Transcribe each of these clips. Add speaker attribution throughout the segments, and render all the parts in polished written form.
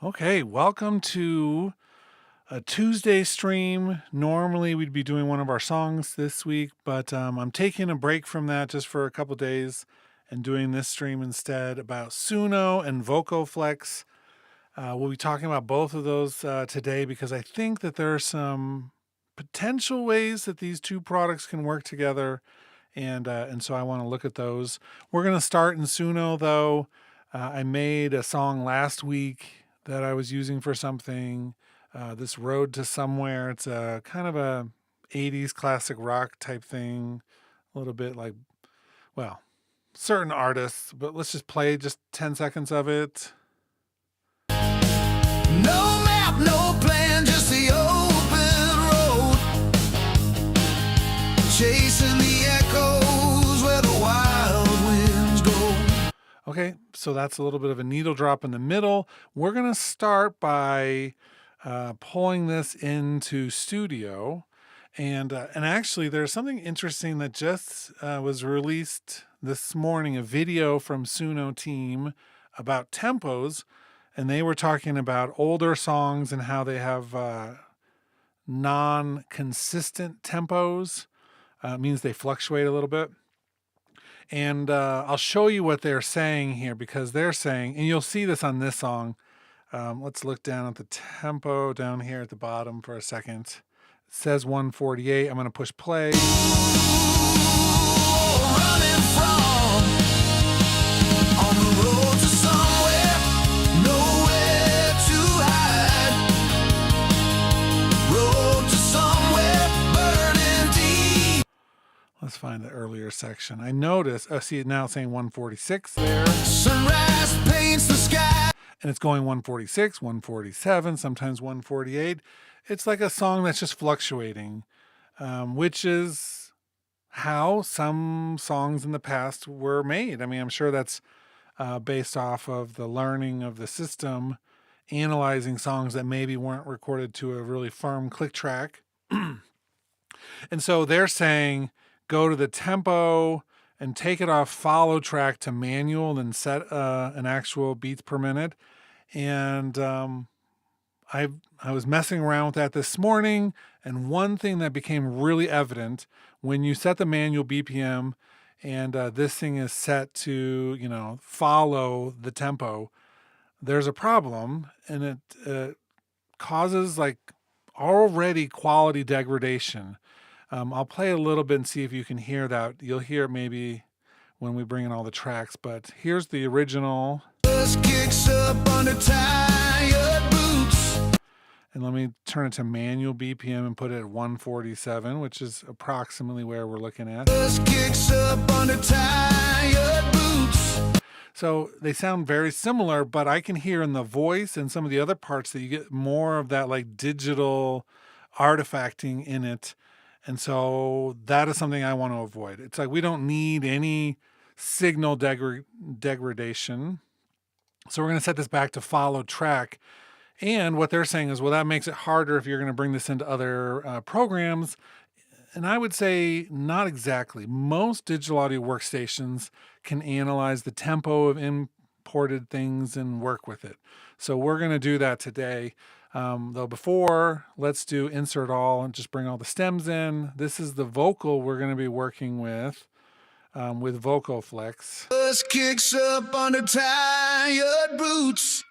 Speaker 1: Okay, welcome to a Tuesday stream. Normally, we'd be doing one of our songs this week, but I'm taking a break from that just for a couple days and doing this stream instead about Suno and Vocoflex. We'll be talking about both of those today because I think that there are some potential ways that these two products can work together, and so I want to look at those. We're going to start in Suno though. I made a song last week that I was using for something. This Road to Somewhere. It's a kind of a 80s classic rock type thing, a little bit like, well, certain artists, but let's just play just 10 seconds of it.
Speaker 2: No map, no plan, just the open road. Chasing the echoes where the wild winds go.
Speaker 1: Okay, so that's a little bit of a needle drop in the middle. We're going to start by pulling this into Studio. And actually, there's something interesting that just was released this morning, a video from Suno team about tempos. And they were talking about older songs and how they have non-consistent tempos. It means they fluctuate a little bit. And I'll show you what they're saying here, because they're saying, and you'll see this on this song. Let's look down at the tempo down here at the bottom for a second. It says 148. I'm going to push play.
Speaker 2: Running from on the road to somewhere, nowhere to hide. Road to somewhere, burning deep.
Speaker 1: Let's find the earlier section. I noticed, see it now saying 146 there.
Speaker 2: Sunrise paints the sky.
Speaker 1: And it's going 146, 147, sometimes 148. It's like a song that's just fluctuating, which is how some songs in the past were made. I mean, I'm sure that's based off of the learning of the system, analyzing songs that maybe weren't recorded to a really firm click track. And so they're saying, go to the tempo and take it off follow track to manual and set an actual beats per minute. And I was messing around with that this morning. And one thing that became really evident when you set the manual BPM and this thing is set to, follow the tempo, there's a problem, and it causes like already quality degradation. I'll play a little bit and see if you can hear that. You'll hear it maybe when we bring in all the tracks, but here's the original.
Speaker 2: Just kicks up under tired boots.
Speaker 1: And let me turn it to manual BPM and put it at 147, which is approximately where we're looking at.
Speaker 2: Just kicks up under tired boots.
Speaker 1: So they sound very similar, but I can hear in the voice and some of the other parts that you get more of that like digital artifacting in it. And so that is something I want to avoid. It's like we don't need any signal degradation. So we're going to set this back to follow track. And what they're saying is, well, that makes it harder if you're going to bring this into other programs. And I would say not exactly. Most digital audio workstations can analyze the tempo of imported things and work with it. So we're going to do that today. Though before, let's do insert all and just bring all the stems in. This is the vocal we're going to be working with Vocoflex.
Speaker 2: Just kicks up under tired boots.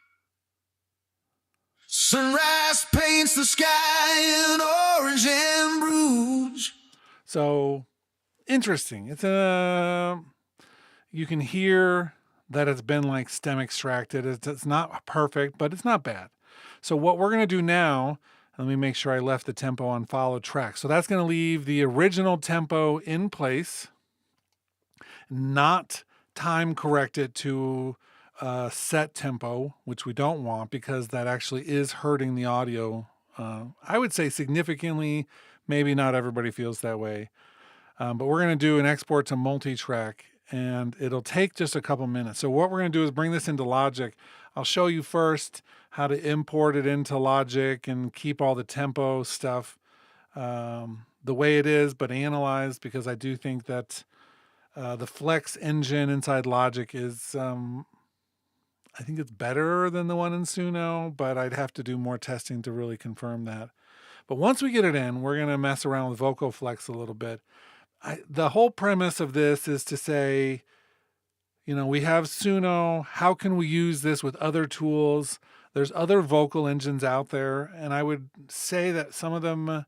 Speaker 2: Sunrise paints the sky in orange and rouge.
Speaker 1: So interesting. It's you can hear that it's been like stem extracted. It's not perfect, but it's not bad. So what we're going to do now, let me make sure I left the tempo on follow track. So that's going to leave the original tempo in place, not time correct it to set tempo, which we don't want because that actually is hurting the audio. I would say significantly. Maybe not everybody feels that way. But we're going to do an export to multi-track, and it'll take just a couple minutes. So what we're going to do is bring this into Logic. I'll show you first how to import it into Logic and keep all the tempo stuff the way it is, but analyzed, because I do think that the Flex engine inside Logic is, I think it's better than the one in Suno, but I'd have to do more testing to really confirm that. But once we get it in, we're going to mess around with Vocoflex a little bit. The whole premise of this is to say, we have Suno. How can we use this with other tools? There's other vocal engines out there, and I would say that some of them,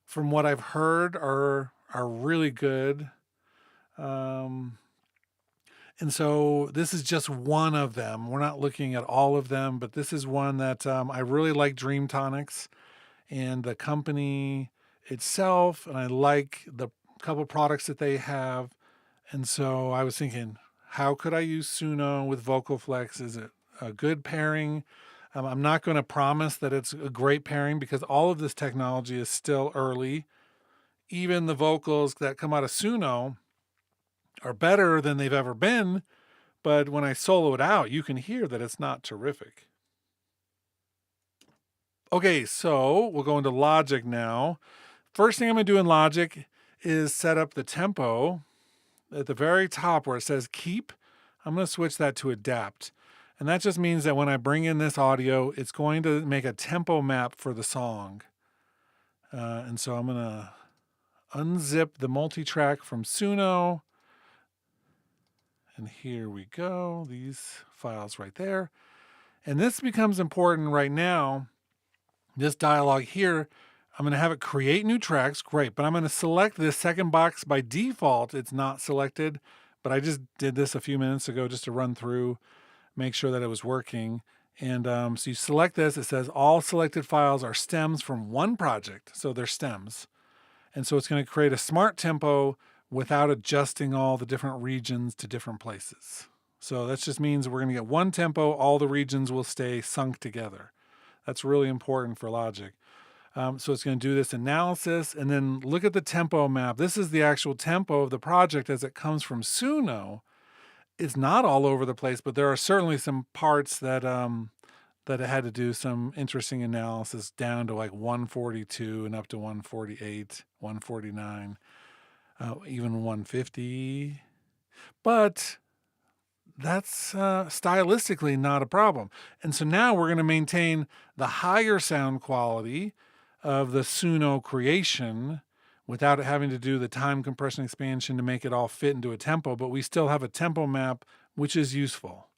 Speaker 1: from what I've heard, are really good. And so this is just one of them. We're not looking at all of them, but this is one that I really like Dreamtonics and the company itself, and I like the couple products that they have. And so I was thinking, how could I use Suno with Vocoflex? Is it a good pairing? I'm not going to promise that it's a great pairing because all of this technology is still early. Even the vocals that come out of Suno are better than they've ever been, but when I solo it out, you can hear that it's not terrific. Okay, so we'll go into Logic now. First thing I'm going to do in Logic is set up the tempo. At the very top where it says keep, I'm going to switch that to adapt. And that just means that when I bring in this audio, it's going to make a tempo map for the song. And so I'm going to unzip the multi-track from Suno. And here we go, these files right there. And this becomes important right now. This dialog here, I'm going to have it create new tracks. Great. But I'm going to select this second box. By default, it's not selected. But I just did this a few minutes ago just to run through, make sure that it was working. And so you select this. It says all selected files are stems from one project. So they're stems. And so it's going to create a smart tempo without adjusting all the different regions to different places. So that just means we're going to get one tempo. All the regions will stay sunk together. That's really important for Logic. So it's going to do this analysis and then look at the tempo map. This is the actual tempo of the project as it comes from Suno. It's not all over the place, but there are certainly some parts that that it had to do some interesting analysis down to like 142 and up to 148, 149, even 150. But that's stylistically not a problem. And so now we're going to maintain the higher sound quality of the Suno creation without it having to do the time compression expansion to make it all fit into a tempo. But we still have a tempo map, which is useful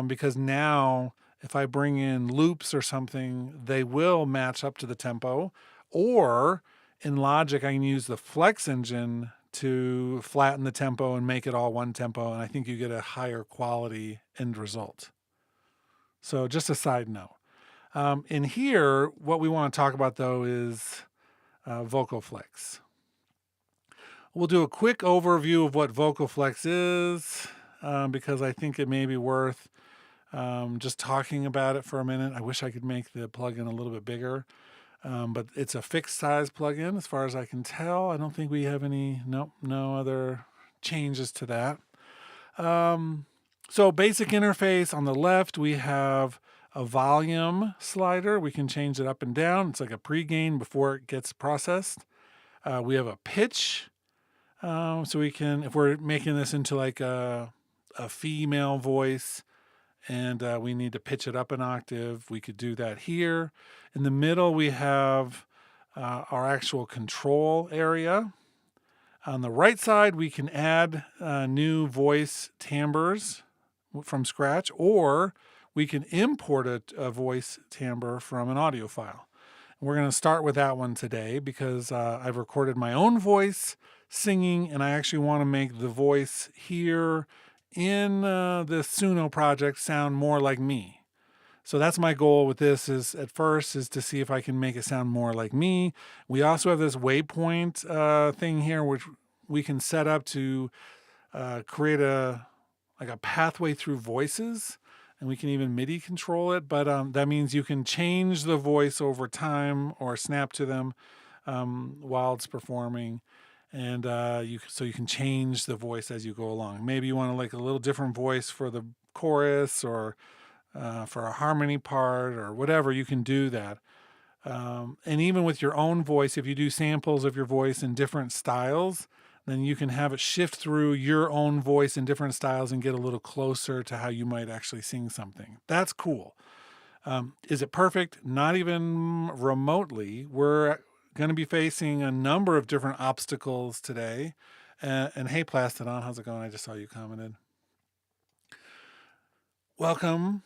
Speaker 1: because now if I bring in loops or something, they will match up to the tempo. Or in Logic, I can use the Flex engine to flatten the tempo and make it all one tempo. And I think you get a higher quality end result. So just a side note. In here, what we want to talk about though is Vocoflex. We'll do a quick overview of what Vocoflex is because I think it may be worth just talking about it for a minute. I wish I could make the plugin a little bit bigger. But it's a fixed size plugin as far as I can tell. I don't think we have no other changes to that. So basic interface on the left, we have a volume slider. We can change it up and down. It's like a pre-gain before it gets processed. We have a pitch. So we can, if we're making this into like a female voice, and we need to pitch it up an octave, we could do that here. In the middle, we have our actual control area. On the right side, we can add new voice timbres from scratch, or we can import a voice timbre from an audio file. We're going to start with that one today because I've recorded my own voice singing, and I actually want to make the voice here in the Suno project sound more like me. So that's my goal with this is at first is to see if I can make it sound more like me. We also have this waypoint thing here, which we can set up to create a pathway through voices, and we can even MIDI control it. But that means you can change the voice over time or snap to them while it's performing. And so you can change the voice as you go along. Maybe you want to like a little different voice for the chorus or for a harmony part or whatever, you can do that. And even with your own voice, if you do samples of your voice in different styles, then you can have it shift through your own voice in different styles and get a little closer to how you might actually sing something. That's cool. Is it perfect? Not even remotely. We're going to be facing a number of different obstacles today. And hey, Plastodon, how's it going? I just saw you commented. Welcome.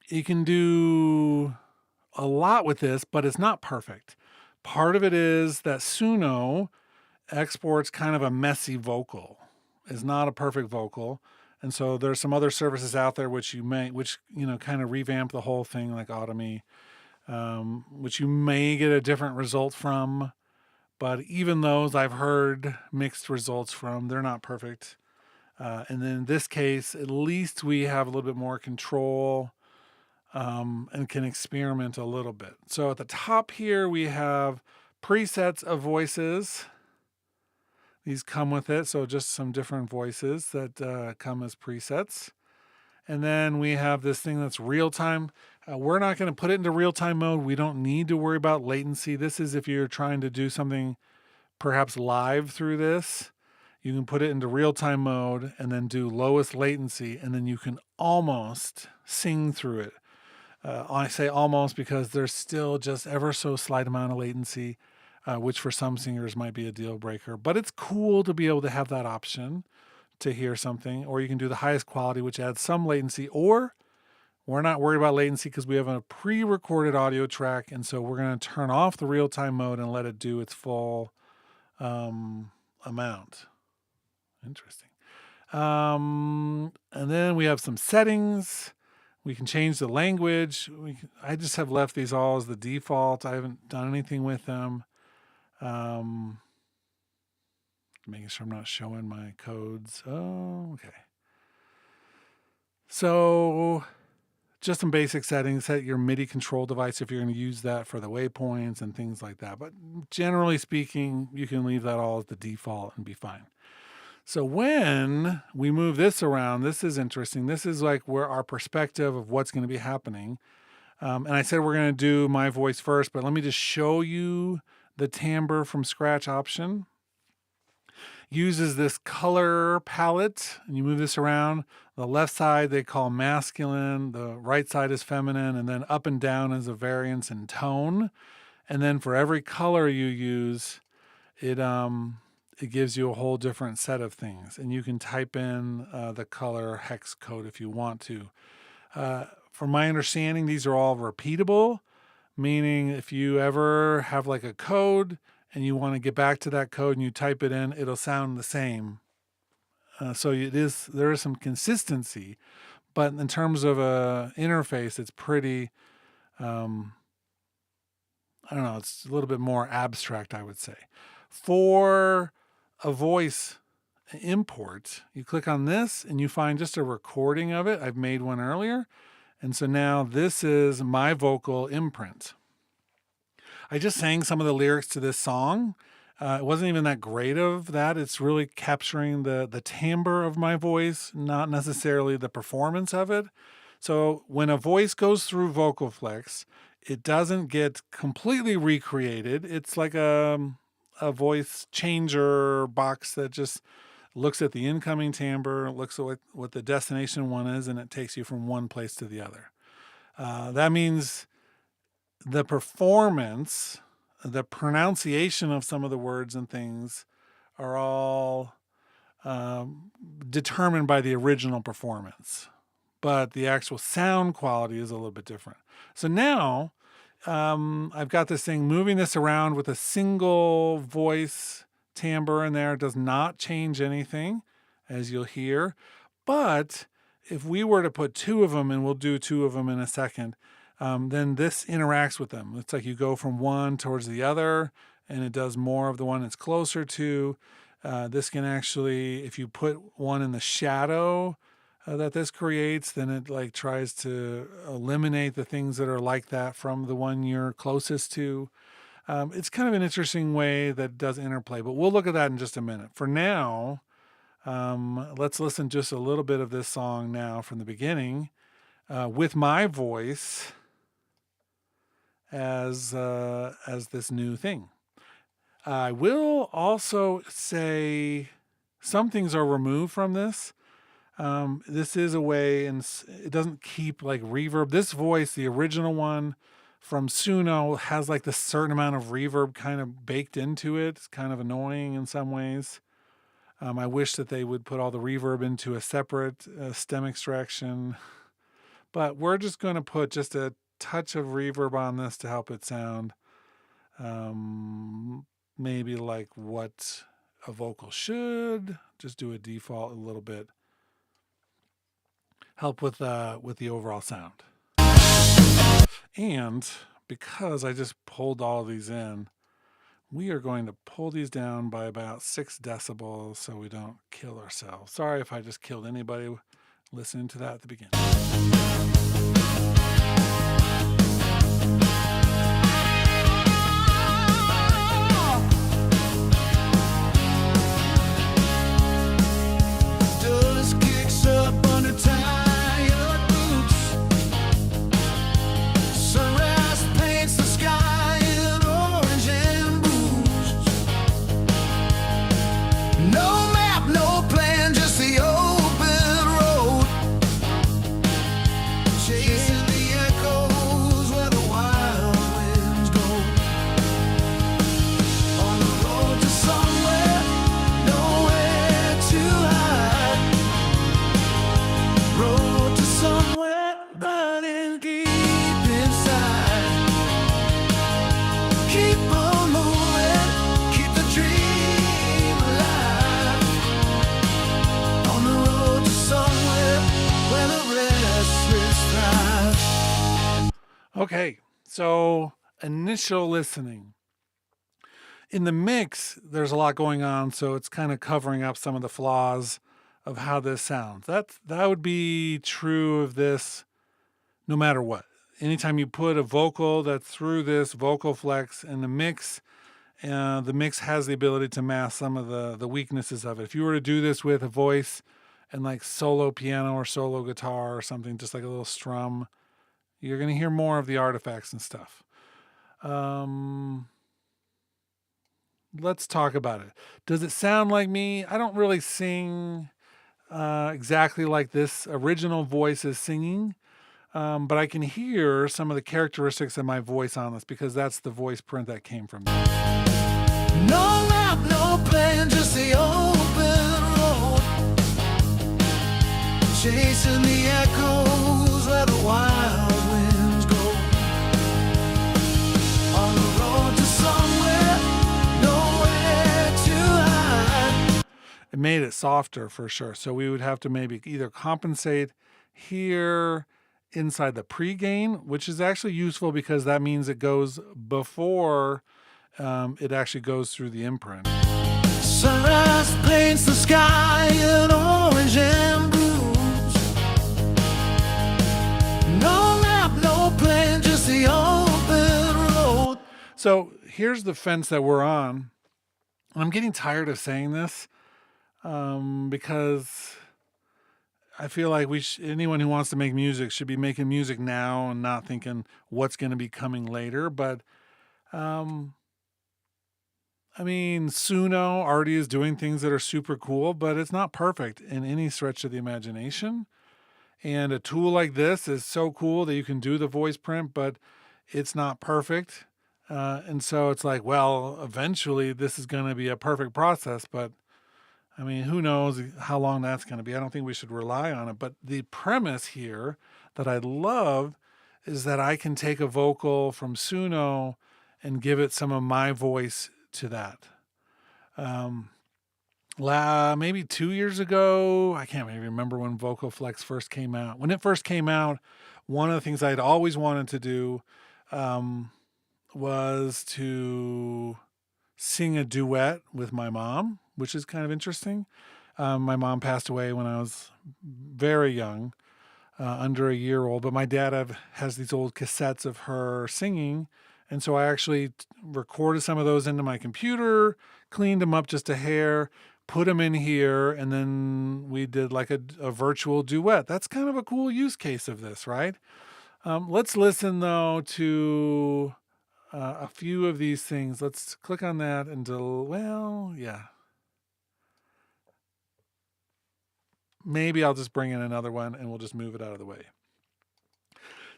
Speaker 1: You can do a lot with this, but it's not perfect. Part of it is that Suno exports kind of a messy vocal. It's not a perfect vocal. And so there's some other services out there which kind of revamp the whole thing, like Automy, which you may get a different result from. But even those I've heard mixed results from, they're not perfect. And then in this case, at least we have a little bit more control and can experiment a little bit. So at the top here, we have presets of voices. These come with it, so just some different voices that come as presets. And then we have this thing that's real time. We're not going to put it into real time mode. We don't need to worry about latency. This is if you're trying to do something perhaps live through this. You can put it into real time mode and then do lowest latency, and then you can almost sing through it. I say almost because there's still just ever so slight amount of latency, which for some singers might be a deal breaker. But it's cool to be able to have that option to hear something. Or you can do the highest quality, which adds some latency. Or we're not worried about latency because we have a pre-recorded audio track. And so we're going to turn off the real-time mode and let it do its full amount. Interesting. And then we have some settings. We can change the language. I just have left these all as the default. I haven't done anything with them. Making sure I'm not showing my codes. Oh, okay. So just some basic settings. Set your MIDI control device if you're going to use that for the waypoints and things like that. But generally speaking, you can leave that all as the default and be fine. So when we move this around, this is interesting. This is like where our perspective of what's going to be happening. And I said we're going to do my voice first, but let me just show you the timbre from scratch option. Uses this color palette, and you move this around. The left side they call masculine, the right side is feminine, and then up and down is a variance in tone. And then for every color you use, it gives you a whole different set of things. And you can type in the color hex code if you want to. From my understanding, these are all repeatable, meaning if you ever have like a code and you want to get back to that code and you type it in, it'll sound the same. So there is some consistency, but in terms of a interface, it's pretty, I don't know, it's a little bit more abstract, I would say. For a voice import, you click on this and you find just a recording of it. I've made one earlier. And so now this is my vocal imprint. I just sang some of the lyrics to this song. It wasn't even that great of that. It's really capturing the timbre of my voice, not necessarily the performance of it. So when a voice goes through Vocoflex, it doesn't get completely recreated. It's like a voice changer box that just looks at the incoming timbre, looks at what the destination one is, and it takes you from one place to the other. That means the performance, the pronunciation of some of the words and things are all determined by the original performance, but the actual sound quality is a little bit different. So now I've got this thing moving this around with a single voice timbre in there. It does not change anything, as you'll hear. But if we were to put two of them, and we'll do two of them in a second, then this interacts with them. It's like you go from one towards the other, and it does more of the one it's closer to. This can actually, if you put one in the shadow that this creates, then it like tries to eliminate the things that are like that from the one you're closest to. It's kind of an interesting way that does interplay, but we'll look at that in just a minute. For now, let's listen just a little bit of this song now from the beginning with my voice as this new thing. I will also say some things are removed from this. This is a way, and it doesn't keep like reverb. This voice, the original one from Suno, has like this certain amount of reverb kind of baked into it. It's kind of annoying in some ways. I wish that they would put all the reverb into a separate stem extraction, but we're just going to put just a touch of reverb on this to help it sound maybe like what a vocal should. Just do a default a little bit. Help with the overall sound. And because I just pulled all of these in, we are going to pull these down by about 6 decibels so we don't kill ourselves. Sorry if I just killed anybody listening to that at the beginning.
Speaker 2: Dust kicks up under tired boots. Sunrise paints the sky in orange and blues. No map, no plan, just the open road. Chasing the echoes where the wild winds go. On the road to somewhere, nowhere to hide. Road to somewhere, burning deep inside. Keep on moving, keep the dream alive. On the road to somewhere where the restless thrive.
Speaker 1: Okay, so initial listening. In the mix, there's a lot going on, so it's kind of covering up some of the flaws of how this sounds. That would be true of this no matter what. Anytime you put a vocal that's through this Vocoflex in the mix has the ability to mask some of the weaknesses of it. If you were to do this with a voice and like solo piano or solo guitar or something, just like a little strum, you're going to hear more of the artifacts and stuff. Let's talk about it. Does it sound like me? I don't really sing exactly like this original voice is singing, but I can hear some of the characteristics of my voice on this because that's the voice print that came from this.
Speaker 2: No map, no plan, just the open road. Chasing the echoes where the wild winds go. On the road to somewhere, nowhere to hide.
Speaker 1: It made it softer for sure. So we would have to maybe either compensate here inside the pre-gain, which is actually useful because that means it goes before it actually goes through the imprint.
Speaker 2: Sunrise paints the sky in orange and blues. No map, no plan, just the open road.
Speaker 1: So here's the fence that we're on. I'm getting tired of saying this because I feel like anyone who wants to make music should be making music now and not thinking what's going to be coming later. But I mean, Suno already is doing things that are super cool, but it's not perfect in any stretch of the imagination. And a tool like this is so cool that you can do the voice print, but it's not perfect. And so it's like, well, eventually this is going to be a perfect process, but I mean, who knows how long that's going to be. I don't think we should rely on it. But the premise here that I love is that I can take a vocal from Suno and give it some of my voice to that. Maybe 2 years ago, I can't even remember when Vocoflex first came out. When it first came out, one of the things I'd always wanted to do was to sing a duet with my mom, which is kind of interesting. My mom passed away when I was very young, under a year old, but my dad has these old cassettes of her singing. And so I actually recorded some of those into my computer, cleaned them up just a hair, put them in here, and then we did like a virtual duet. That's kind of a cool use case of this, right? Let's listen though to a few of these things. Let's click on that and well, yeah. Maybe I'll just bring in another one and we'll just move it out of the way.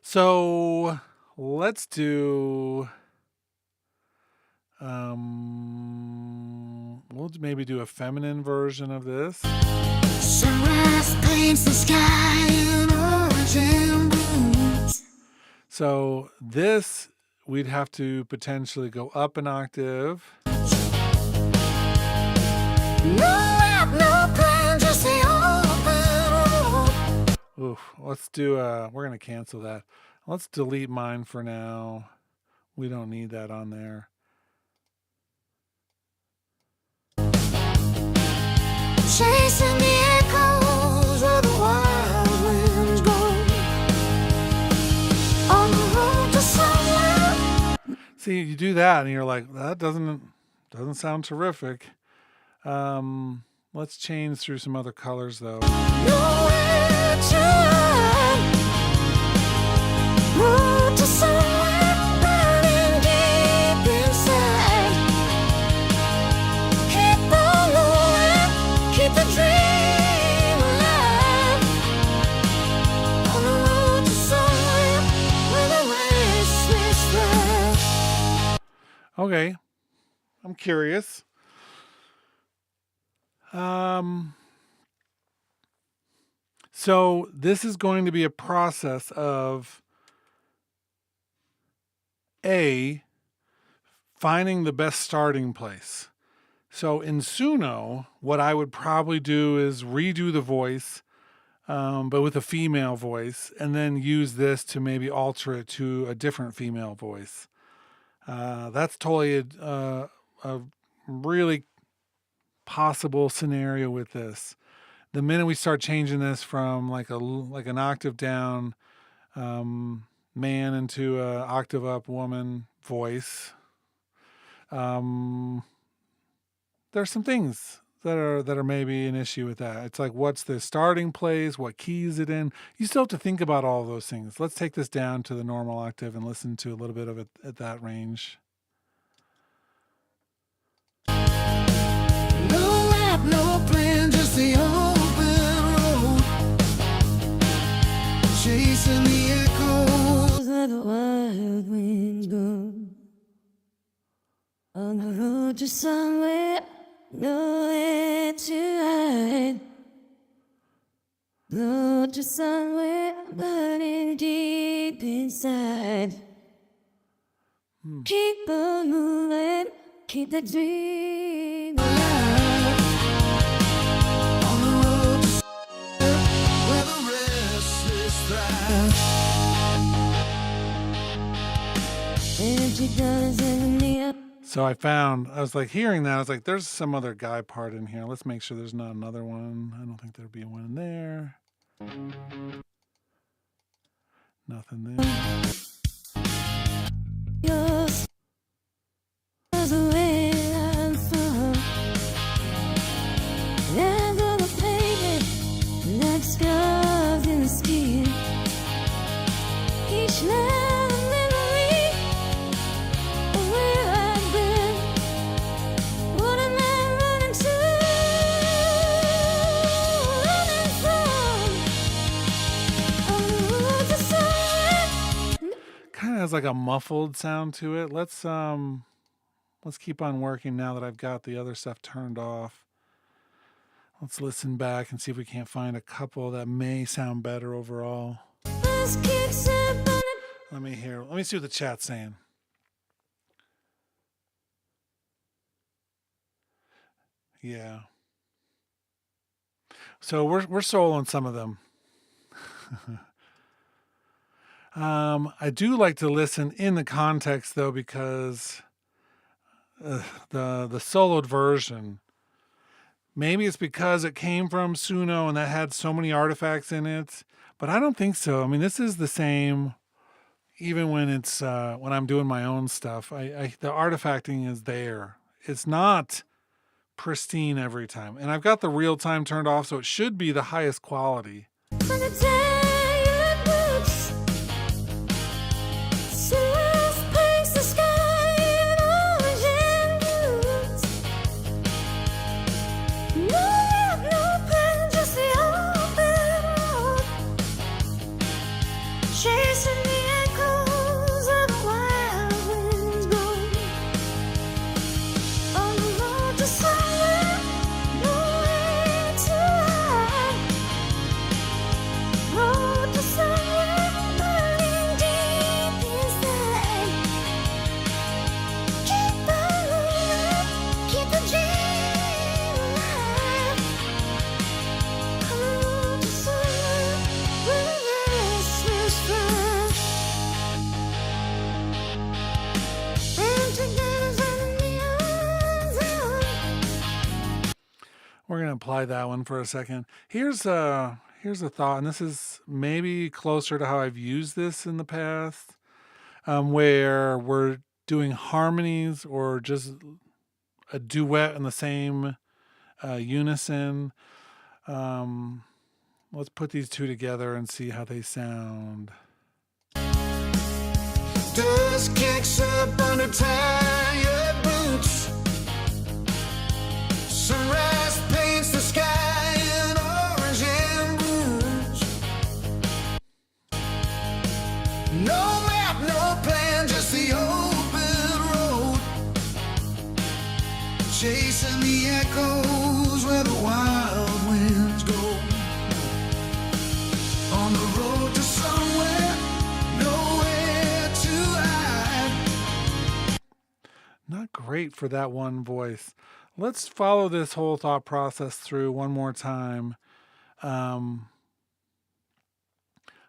Speaker 1: So let's do, we'll maybe do a feminine version of this.
Speaker 2: Sunrise paints the sky in orange and blue.
Speaker 1: So this, we'd have to potentially go up an octave.
Speaker 2: No plan, just the open road.
Speaker 1: Oof, let's do, we're going to cancel that. Let's delete mine for now. We don't need that on there.
Speaker 2: Chasing the echoes where the wild winds go. On the road to somewhere.
Speaker 1: See, you do that and you're like, that doesn't sound terrific. Let's change through some other colors though.
Speaker 2: Nowhere to hide. Road to somewhere burning deep inside. Keep on moving, keep the dream alive. On the road to somewhere where the restless thrive.
Speaker 1: Okay, I'm curious. So this is going to be a process of finding the best starting place. So in Suno, what I would probably do is redo the voice, but with a female voice, and then use this to maybe alter it to a different female voice. That's totally a really possible scenario with this. The minute we start changing this from like an octave down man into a octave up woman voice, there's some things that are maybe an issue with that. It's like, what's the starting place? What key is it in? You still have to think about all of those things. Let's take this down to the normal octave and listen to a little bit of it at that range.
Speaker 2: No map, no plan, just the open road. Chasing the echoes where the wild winds go. On the road to somewhere, nowhere to hide. Road to somewhere, burning deep inside. Keep on moving, keep the dream alive. On the road to somewhere where the restless thrive. Empty dollars in the near.
Speaker 1: So I was like hearing that, I was like, there's some other guy part in here. Let's make sure there's not another one. I don't think there'll be one in there. Nothing there.
Speaker 2: Yours is the way I'm from. I'm gonna paint it like scars in the skin. Each night a memory of where I've been. What am I running to? Running from? On the road to somewhere.
Speaker 1: Kind of has like a muffled sound to it. Let's keep on working now that I've got the other stuff turned off. Let's listen back and see if we can't find a couple that may sound better overall.
Speaker 2: First kicks up on it.
Speaker 1: Let me see what the chat's saying. Yeah. So we're soloing some of them. I do like to listen in the context though, because the soloed version, maybe it's because it came from Suno and that had so many artifacts in it, but I don't think so. I mean, this is the same even when it's when I'm doing my own stuff. The artifacting is there. It's not pristine every time, and I've got the real time turned off, so it should be the highest quality.
Speaker 2: From the day you roots, sunrise paints the sky
Speaker 1: We're going to apply that one for a second. Here's a thought, and this is maybe closer to how I've used this in the past, where we're doing harmonies or just a duet in the same unison. Let's put these two together and see how they sound.
Speaker 2: Dust kicks up under tired boots. Sunrise paints the sky in orange and blues. No map, no plan, just the open road. Chasing the echoes where the wild winds go. On the road to somewhere, nowhere to hide.
Speaker 1: Not great for that one voice. Let's follow this whole thought process through one more time. I'm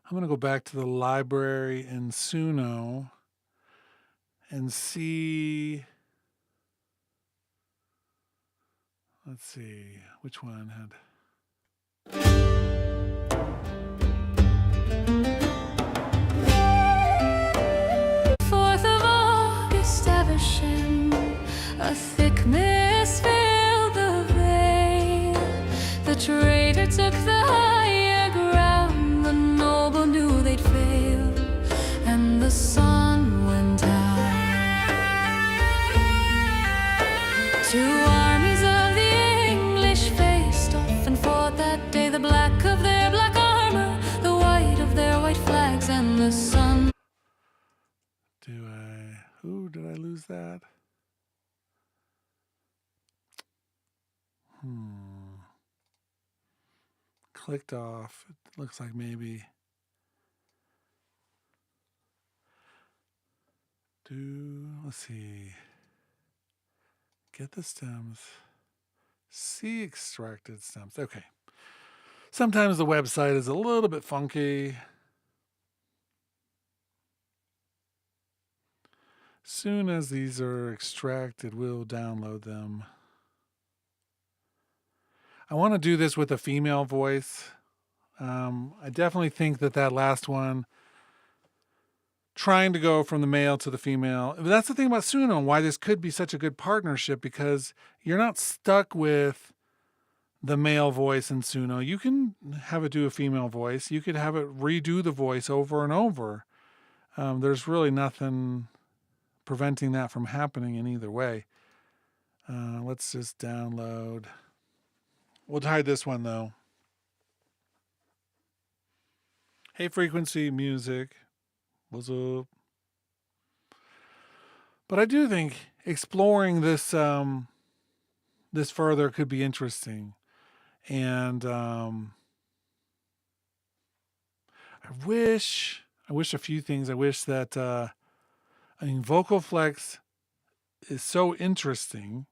Speaker 1: going to go back to the library in Suno and see. Let's see, which one had.
Speaker 3: 4th of August, Evesham, a thick mist filled the vale. The traitor took the higher ground, the noble knew they'd fail, and the sun went down. 2 armies of the English faced off and fought that day, the black of their black armor, the white of their white flags, and the sun.
Speaker 1: Ooh, did I lose that? Clicked off. It looks like maybe. Let's see. Get the stems. See extracted stems. Okay. Sometimes the website is a little bit funky. Soon as these are extracted, we'll download them. I want to do this with a female voice. I definitely think that last one, trying to go from the male to the female, that's the thing about Suno and why this could be such a good partnership, because you're not stuck with the male voice in Suno. You can have it do a female voice. You could have it redo the voice over and over. There's really nothing preventing that from happening in either way. Let's just download. We'll hide this one though. Hey, frequency music. What's up? But I do think exploring this this further could be interesting. And I wish a few things. I wish that Vocoflex is so interesting,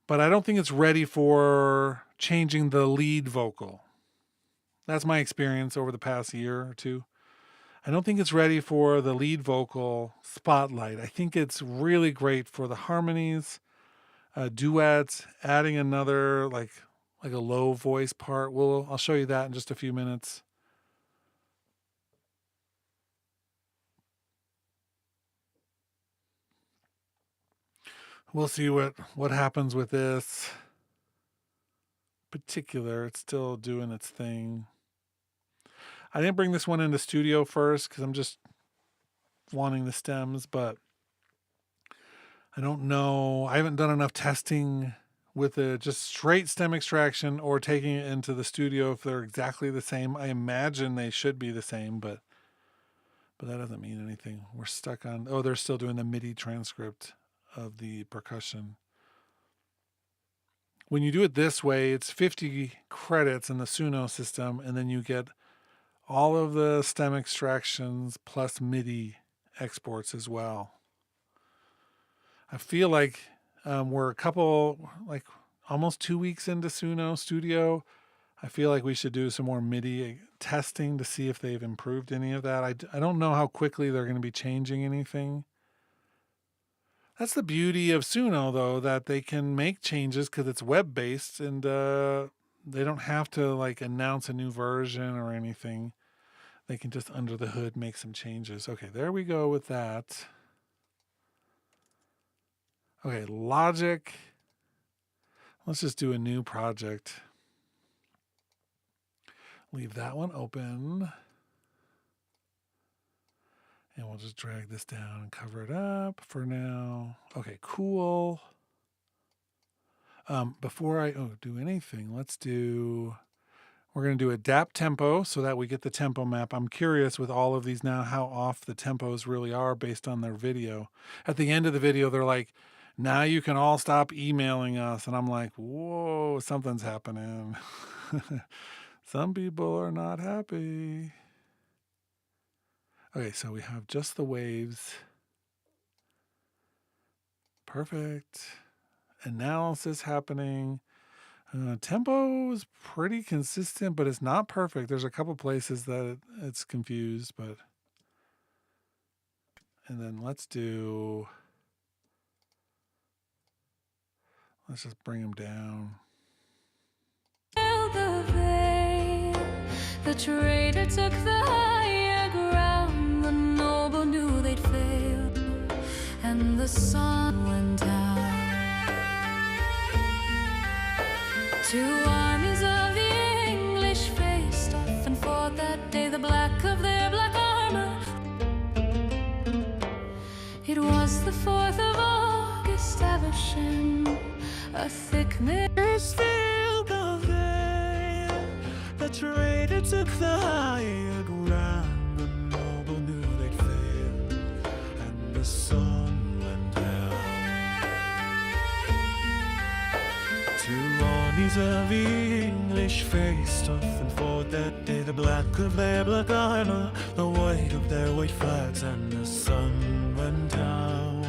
Speaker 1: but I don't think it's ready for changing the lead vocal. That's my experience over the past year or two. I don't think it's ready for the lead vocal spotlight. I think it's really great for the harmonies, duets, adding another like a low voice part. I'll show you that in just a few minutes. We'll see what happens with this particular. It's still doing its thing. I didn't bring this one into studio first because I'm just wanting the stems, but I don't know. I haven't done enough testing with just straight stem extraction or taking it into the studio if they're exactly the same. I imagine they should be the same, but that doesn't mean anything. We're stuck on, they're still doing the MIDI transcript of the percussion. When you do it this way, it's 50 credits in the Suno system, and then you get all of the stem extractions plus MIDI exports as well. I feel like we're almost 2 weeks into Suno Studio. I feel like we should do some more MIDI testing to see if they've improved any of that. I don't know how quickly they're going to be changing anything. That's the beauty of Suno, though, that they can make changes because it's web-based, and they don't have to like announce a new version or anything. They can just under the hood make some changes. Okay, there we go with that. Okay, Logic. Let's just do a new project. Leave that one open. And we'll just drag this down and cover it up for now. Okay, cool. Before I do anything, we're going to do adapt tempo so that we get the tempo map. I'm curious with all of these now how off the tempos really are based on their video. At the end of the video, they're like, now you can all stop emailing us. And I'm like, whoa, something's happening. Some people are not happy. Okay, so we have just the waves. Perfect. Analysis happening. Tempo is pretty consistent, but it's not perfect. There's a couple places that it's confused, but. And then let's just bring them down.
Speaker 3: The traitor took the higher ground. The noble knew they'd fail, and the sun went down. Two armies of the English faced off and fought that day, the black of their black armor. It was the 4th of August, Aversion, a thick mist filled the veil. The traitor took the higher ground. The noble knew they'd fail, and the sun went down. Two armies of the English faced off and fought that day, the black of their black armor, the white of their white flags, and the sun went down.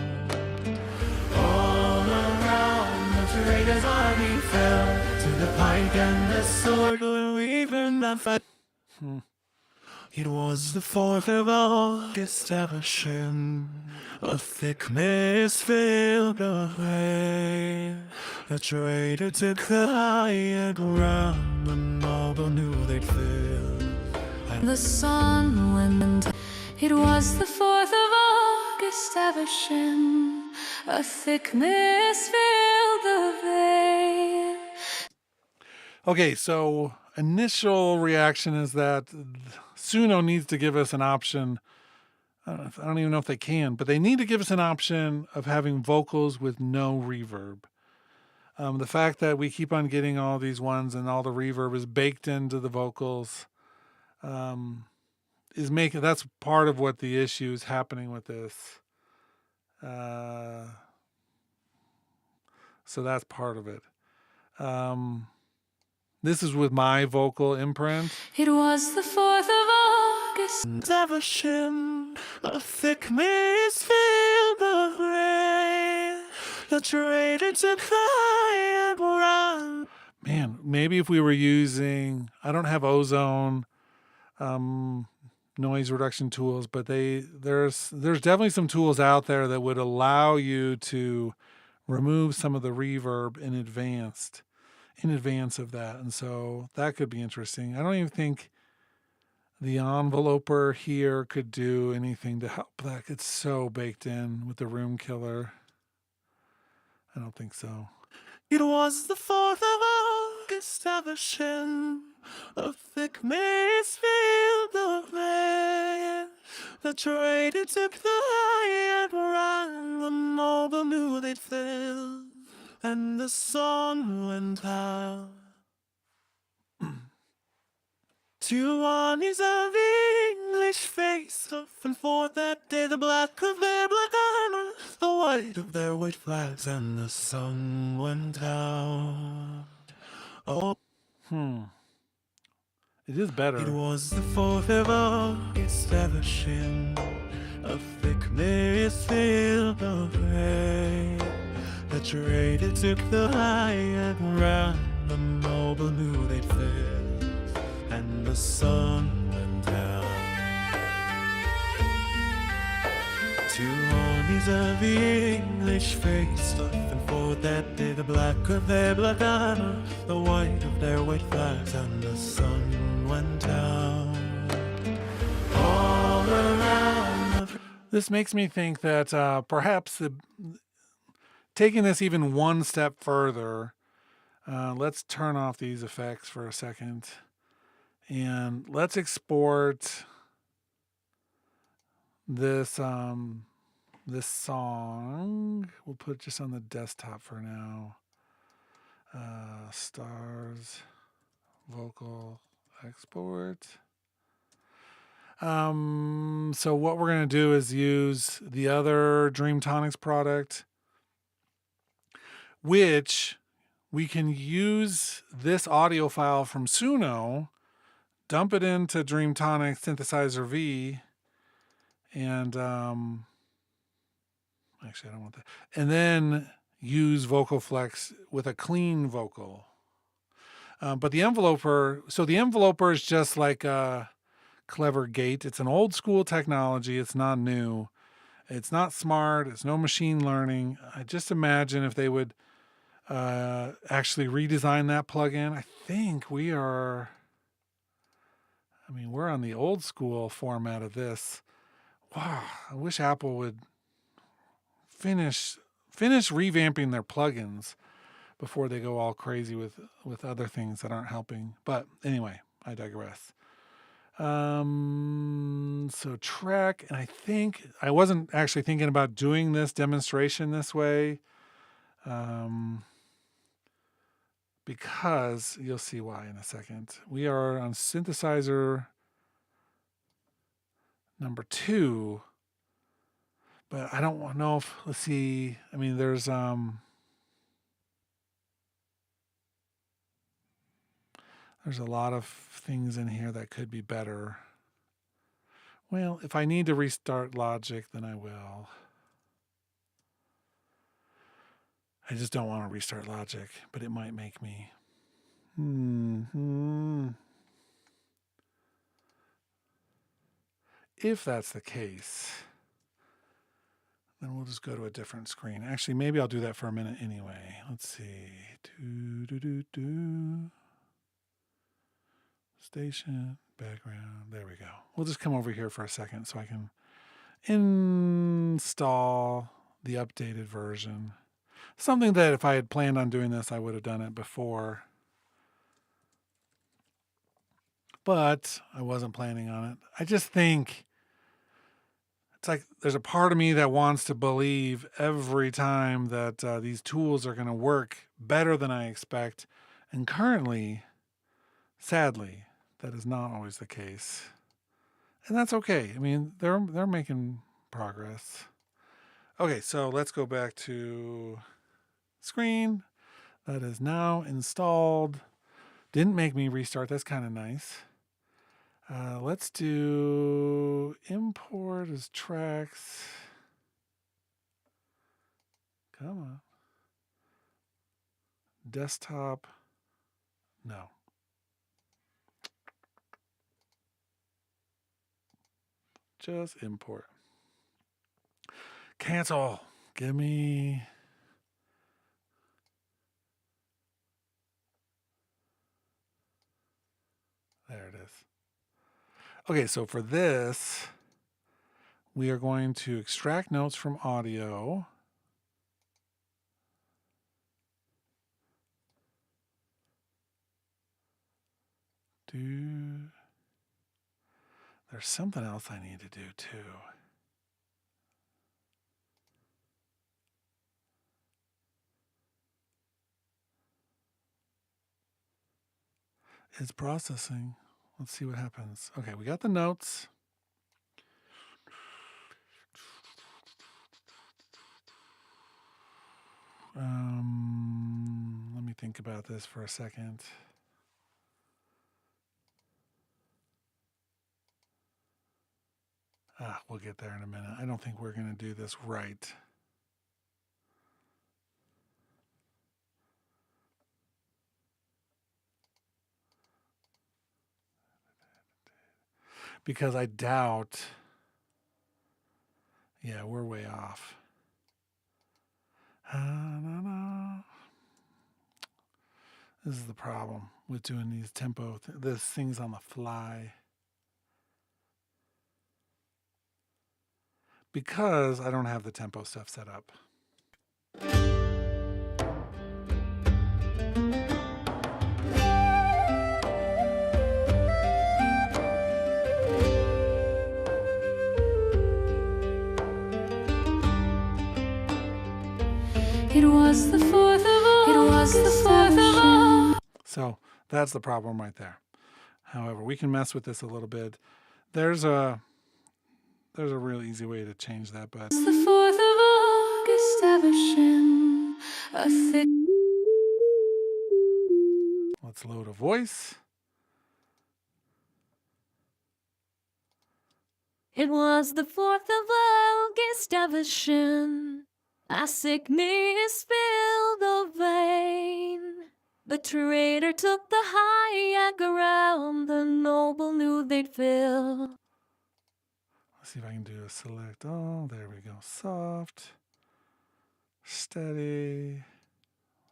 Speaker 3: All around the traitor's army fell to the pike and the sword, even that fight. It was the 4th of August, Aversion, a thick mist filled the way. The traitor took the higher ground. The noble knew they'd fail, and the sun went. It was the 4th of August, Aversion, a thick mist filled the veil.
Speaker 1: Okay, so initial reaction is that Suno needs to give us an option. I don't even know if they can, but they need to give us an option of having vocals with no reverb. The fact that we keep on getting all these ones and all the reverb is baked into the vocals that's part of what the issue is happening with this. So that's part of it. This is with my vocal imprint.
Speaker 3: It was the 4th of August.
Speaker 2: Aversion, a thick mist filled the way. The traitor took the higher ground.
Speaker 1: Man, maybe if we were using, I don't have ozone noise reduction tools, but there's definitely some tools out there that would allow you to remove some of the reverb in advance of that. And so that could be interesting. I don't even think the enveloper here could do anything to help that. It's so baked in with the room killer. I don't think so.
Speaker 2: It was the 4th of August, Aversion, a thick mist filled the way. The traitor took the higher ground. The noble knew they'd fail, and the sun went out. Two armies of English faced off and fought that day, the black of their black armor, the white of their white flags, and the sun went down. Oh,
Speaker 1: It is better.
Speaker 2: it was the 4th of August, Aversion, a thick mist filled the way. The traitor took the higher ground. The noble knew they'd fail, and the sun went down. Two
Speaker 3: armies of the English faced up and fought that day, the black of their black armor, the white of their white flags, and the sun went down all around the...
Speaker 1: This makes me think that perhaps taking this even one step further, let's turn off these effects for a second and let's export this this song. We'll put it just on the desktop for now. Stars, vocal export. So what we're going to do is use the other Dreamtonics product, which we can use this audio file from Suno, dump it into Dreamtonics Synthesizer V, and actually I don't want that. And then use Vocoflex with a clean vocal. But the enveloper, so the enveloper is just like a clever gate. It's an old school technology. It's not new. It's not smart. It's no machine learning. I just imagine if they would actually redesign that plugin. I think we're on the old school format of this. Wow, I wish Apple would finish revamping their plugins before they go all crazy with other things that aren't helping. But anyway, I digress. So track, and I think I wasn't actually thinking about doing this demonstration this way, because you'll see why in a second. We are on synthesizer number 2, but I don't know if, let's see, I mean, there's a lot of things in here that could be better. Well, if I need to restart Logic, then I will. I just don't want to restart Logic, but it might make me. If that's the case, then we'll just go to a different screen. Actually, maybe I'll do that for a minute anyway. Let's see. Station, background. There we go. We'll just come over here for a second so I can install the updated version. Something that if I had planned on doing this, I would have done it before. But I wasn't planning on it. I just think it's like there's a part of me that wants to believe every time that these tools are going to work better than I expect. And currently, sadly, that is not always the case. And that's okay. I mean, they're making progress. Okay, so let's go back to screen. That is now installed. Didn't make me restart. That's kind of nice. Let's do import as tracks. Come on. Desktop. No. Just import. Cancel. Give me. There it is. Okay, so for this, we are going to extract notes from audio. There's something else I need to do too. It's processing. Let's see what happens. Okay, we got the notes. Let me think about this for a second. We'll get there in a minute. I don't think we're going to do this right. Because I doubt, Yeah, we're way off. This is the problem with doing these tempo, this things on the fly. Because I don't have the tempo stuff set up.
Speaker 3: It was the 4th of August. It was the 4th of August.
Speaker 1: So that's the problem right there. However, we can mess with this a little bit. There's a real easy way to change that, but
Speaker 3: It's the 4th of August, Evershin, a thick.
Speaker 1: let's load a voice.
Speaker 3: It was the 4th of August, Evershin. A sickness filled the vein. The traitor took the high ground. The noble knew they'd fill.
Speaker 1: Let's see if I can do a select. Oh, there we go. Soft, steady,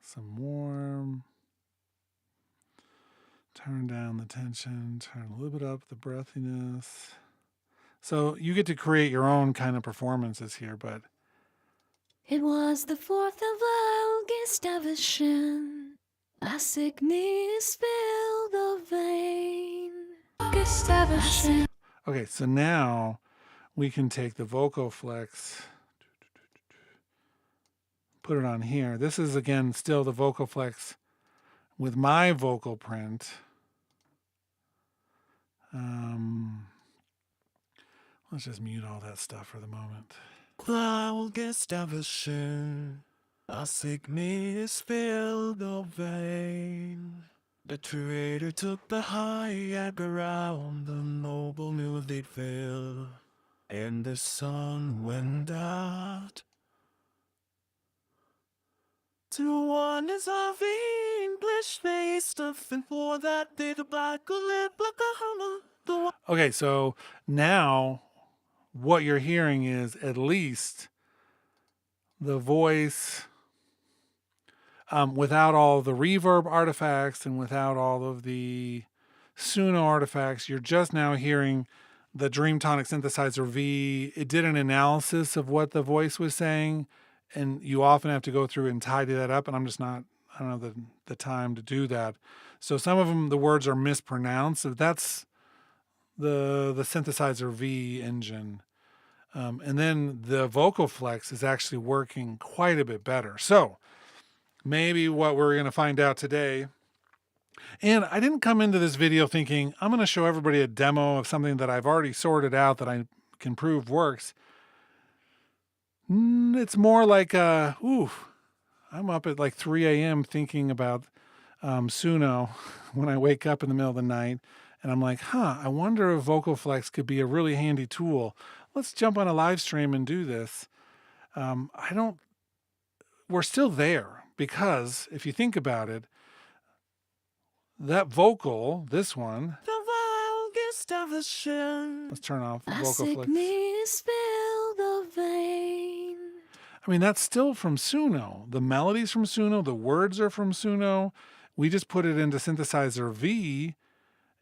Speaker 1: some warm. Turn down the tension, turn a little bit up the breathiness. So you get to create your own kind of performances here, but
Speaker 3: It was the 4th of August, Evershin. A sickness filled the vein. August, Evershin.
Speaker 1: okay, so now we can take the Vocoflex, put it on here. This is again still the Vocoflex with my vocal print. Let's just mute all that stuff for the moment.
Speaker 2: August Evershin, a sickness filled the vein. The traitor took the high ground, the noble knew they'd fail, and the sun went out. To one is of English face stuff, and for that day the black will live like a hammer.
Speaker 1: Okay, so now what you're hearing is at least the voice without all the reverb artifacts and without all of the Suno artifacts. You're just now hearing the Dreamtonic Synthesizer V. It did an analysis of what the voice was saying, and you often have to go through and tidy that up, and I don't have the time to do that. So some of them, the words are mispronounced. So that's the Synthesizer V engine. And then the Vocoflex is actually working quite a bit better. So maybe what we're going to find out today, and I didn't come into this video thinking I'm going to show everybody a demo of something that I've already sorted out that I can prove works. It's more like, I'm up at like 3 a.m. thinking about Suno when I wake up in the middle of the night. And I'm like, I wonder if Vocoflex could be a really handy tool. Let's jump on a live stream and do this. We're still there because if you think about it, that vocal, this one, let's turn off Vocoflex. I mean, that's still from Suno. The melody's from Suno, the words are from Suno. We just put it into Synthesizer V,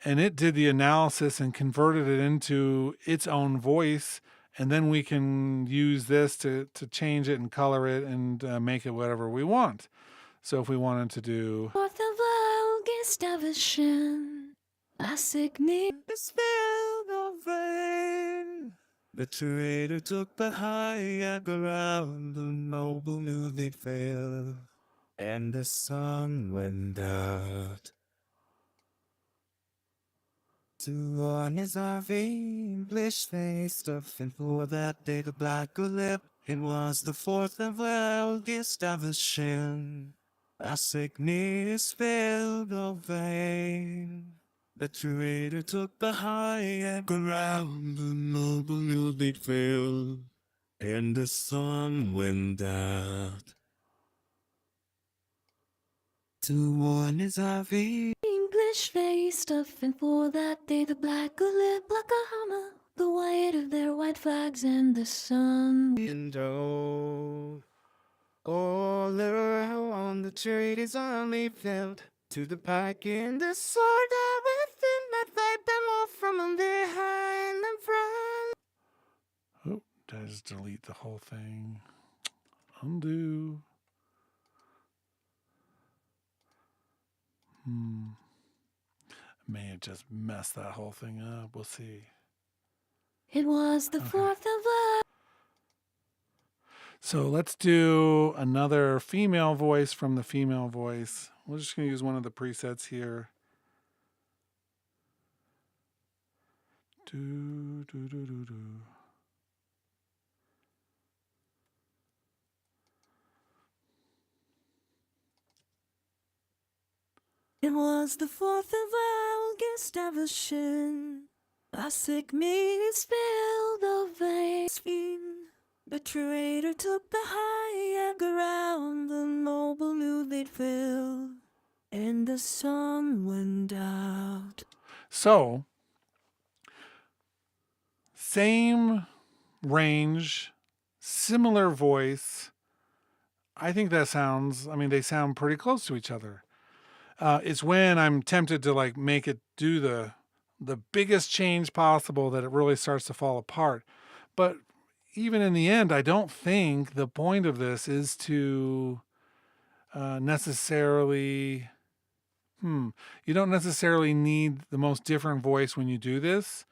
Speaker 1: and it did the analysis and converted it into its own voice. And then we can use this to change it and color it and make it whatever we want. So if we wanted to do...
Speaker 2: The traitor took the high ground, the noble knew they'd fail, and the sun went out. To one is of English face stuff, and for that day the black lip. It was the 4th of August, Evershin. A sickness filled the vein. The traitor took the high ground, the noble knew they'd fail, and the sun went out. To one is of English face stuff, and for that day the black will live like a hammer. The
Speaker 3: the weight of their white flags and the sun.
Speaker 2: Window. All around the traders only filled to the pike in the sword that within that fight them all from behind and front.
Speaker 1: Oh, did I just delete the whole thing? Undo. May have just messed that whole thing up. We'll see.
Speaker 3: It was the 4th of July.
Speaker 1: So let's do another female voice from the female voice. We're just going to use one of the presets here. Do, do, do, do, do.
Speaker 3: It was the 4th of August, Evershin. A sick meat spilled the vein. The traitor took the high ground, the noble knew they'd fill, and the sun went out.
Speaker 1: So, same range, similar voice. I think that sounds, I mean, they sound pretty close to each other. It's when I'm tempted to like make it do the biggest change possible that it really starts to fall apart. But even in the end, I don't think the point of this is to necessarily, you don't necessarily need the most different voice when you do this.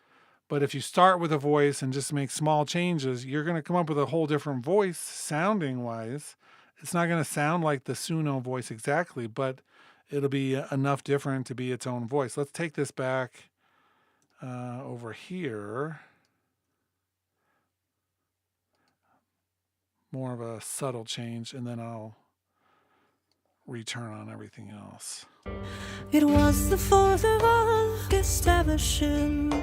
Speaker 1: But if you start with a voice and just make small changes, you're going to come up with a whole different voice sounding wise. It's not going to sound like the Suno voice exactly, but it'll be enough different to be its own voice. Let's take this back over here. More of a subtle change, and then I'll return on everything else.
Speaker 3: It was the 4th of August, Evershin.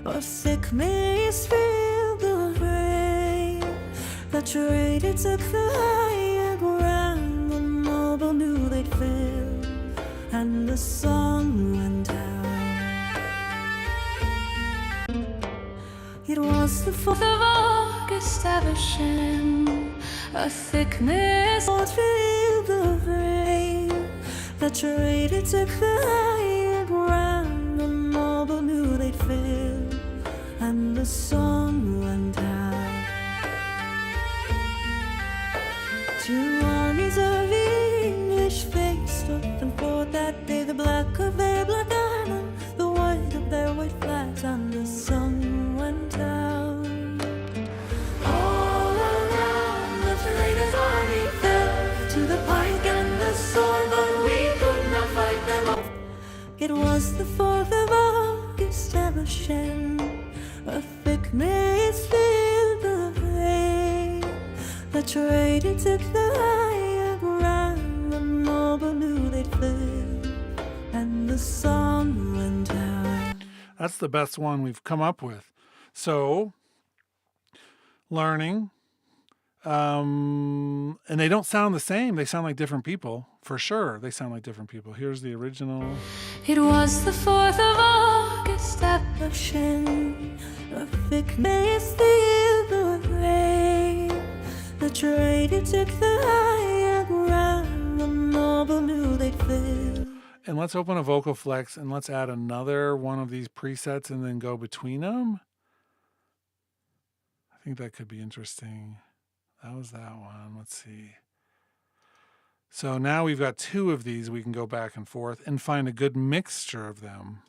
Speaker 3: A sick maze filled the rain. The traitor took the higher ground. The noble knew they'd fail, and the sun went out. It was the 4th of August, Evershin. A thick mist filled the rain. The traitor took the higher ground. The noble knew they'd fail, and the sun went out. Two armies of English faced up and fought that day. The black of their black armor, the white of their white flags, and the sun went down. All around the traitor's army fell to the pike and the sword, but we could not fight them off. It was the 4th of August, Evershin. A thick mist filled the rain. The traitor took the higher ground. The noble knew they'd fail, and the sun went down.
Speaker 1: That's the best one we've come up with. So, learning. And they don't sound the same. They sound like different people. For sure, they sound like different people. Here's the original.
Speaker 3: It was the 4th of August, Evershin. A thick mist filled the rain. The traitor took the higher ground. The noble knew they'd fail.
Speaker 1: And let's open a Vocoflex and let's add another one of these presets and then go between them. I think that could be interesting. That was that one. Let's see. So now we've got two of these. We can go back and forth and find a good mixture of them.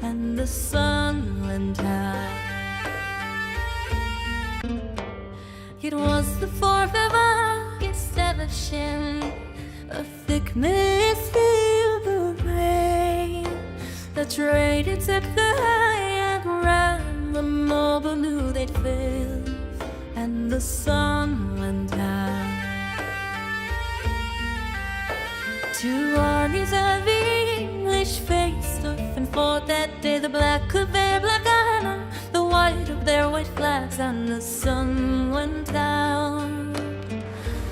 Speaker 3: And the sun went out. It was the 4th of August, Evershin. A thick mist filled the rain. The traitor took the higher ground. The noble knew they'd fail, and the sun went down. Two armies of English faced up and fought that day. The black of their black armor, the white of their white flags, and the sun went down.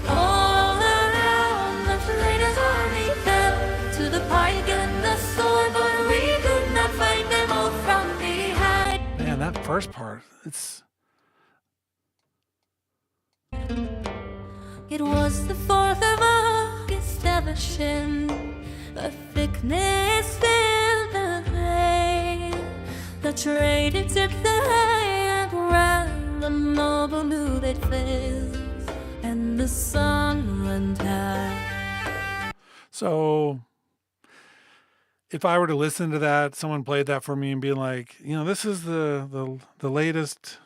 Speaker 3: All around the traitor's army fell to the pike and the sword, but we could not fight them all from behind.
Speaker 1: Man, that first part.
Speaker 4: It was the 4th of August of a shin. The thickness filled the veil. The traitor took the high and ran. The noble knew they'd fail, and the sun went high.
Speaker 1: So if I were to listen to that, someone played that for me and be like, you know, this is the latest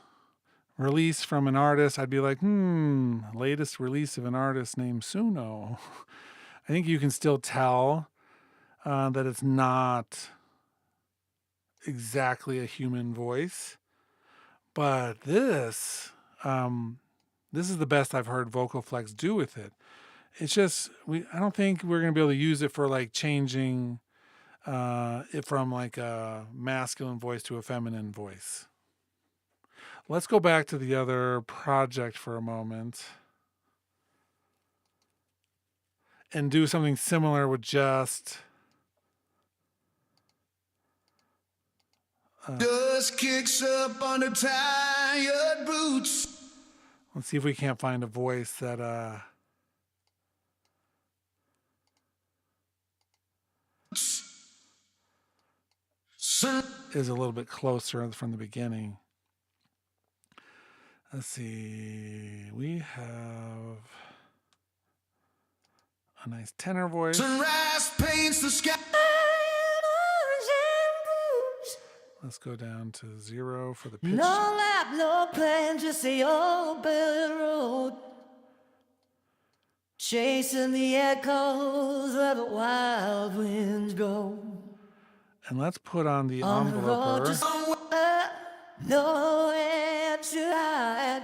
Speaker 1: release from an artist, I'd be like, latest release of an artist named Suno. I think you can still tell that it's not exactly a human voice, but this is the best I've heard Vocoflex do with it. It's just, I don't think we're going to be able to use it for like changing it from like a masculine voice to a feminine voice. Let's go back to the other project for a moment and do something similar with just
Speaker 3: Dust kicks up under tired boots.
Speaker 1: Let's see if we can't find a voice that is a little bit closer from the beginning. Let's see. We have a nice tenor voice.
Speaker 3: Sunrise paints the sky.
Speaker 1: Let's go down to 0 for the pitch.
Speaker 5: No lap, no plan, just the open road. Chasing the echoes where the wild winds go.
Speaker 1: And let's put on the
Speaker 5: On the road to
Speaker 1: enveloper.
Speaker 5: somewhere, nowhere to hide.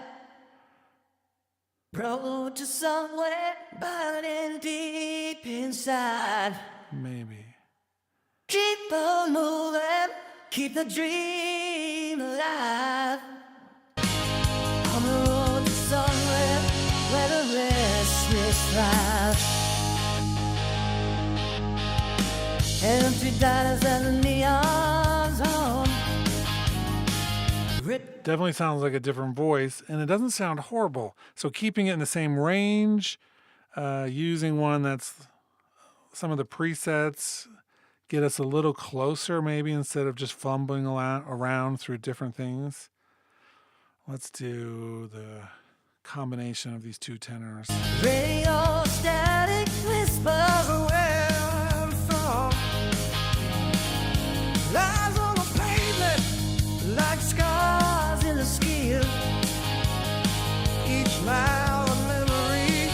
Speaker 5: Road to somewhere, burning deep inside.
Speaker 1: Maybe.
Speaker 5: Keep on moving, keep the dream alive. On the road to somewhere where the restless thrive. Empty diners and the neons on.
Speaker 1: Definitely sounds like a different voice, and it doesn't sound horrible. So keeping it in the same range, using one that's some of the presets get us a little closer maybe instead of just fumbling around through different things. Let's do the combination of these two tenors.
Speaker 5: Radio static whispers where I'm from. Lies on the pavement like scars in the skin. Each mile a memory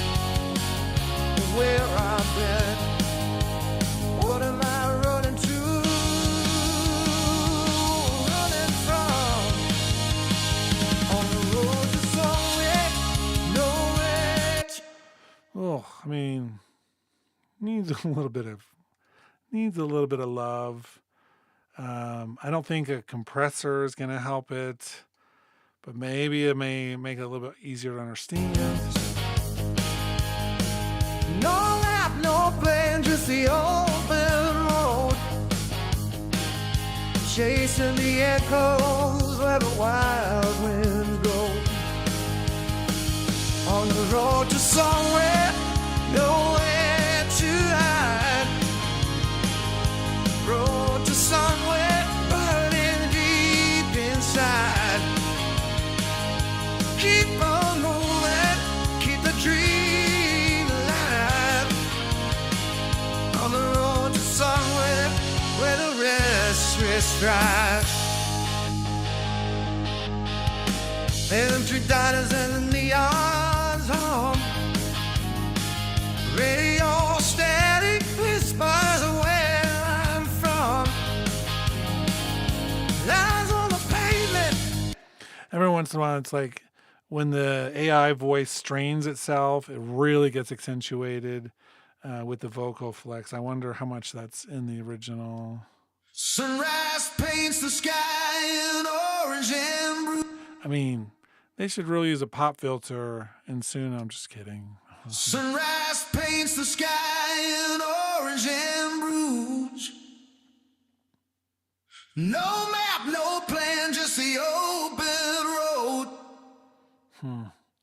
Speaker 5: of where I've been. What am I running to? Running from? On the road to somewhere, nowhere.
Speaker 1: Oh, I mean, needs a little bit of love. I don't think a compressor is going to help it, but maybe it may make it a little bit easier to understand.
Speaker 5: No lap, no plan, just the open road. Chasing the echoes where the wild winds go. On the road to somewhere, nowhere to hide. Road to somewhere, burning deep inside. Keep on moving, keep the dream alive. On the road to somewhere where the restless thrive. Empty diners and the neons on. Radio static whispers where I'm from. Lies on the pavement.
Speaker 1: Every once in a while, it's like when the AI voice strains itself, it really gets accentuated with the Vocoflex. I wonder how much that's in the original.
Speaker 3: Sunrise paints the sky in orange and blue.
Speaker 1: I mean, they should really use a pop filter in Suno. I'm just kidding.
Speaker 3: Sunrise paints the sky in orange and rouge. No map, no plan, just the old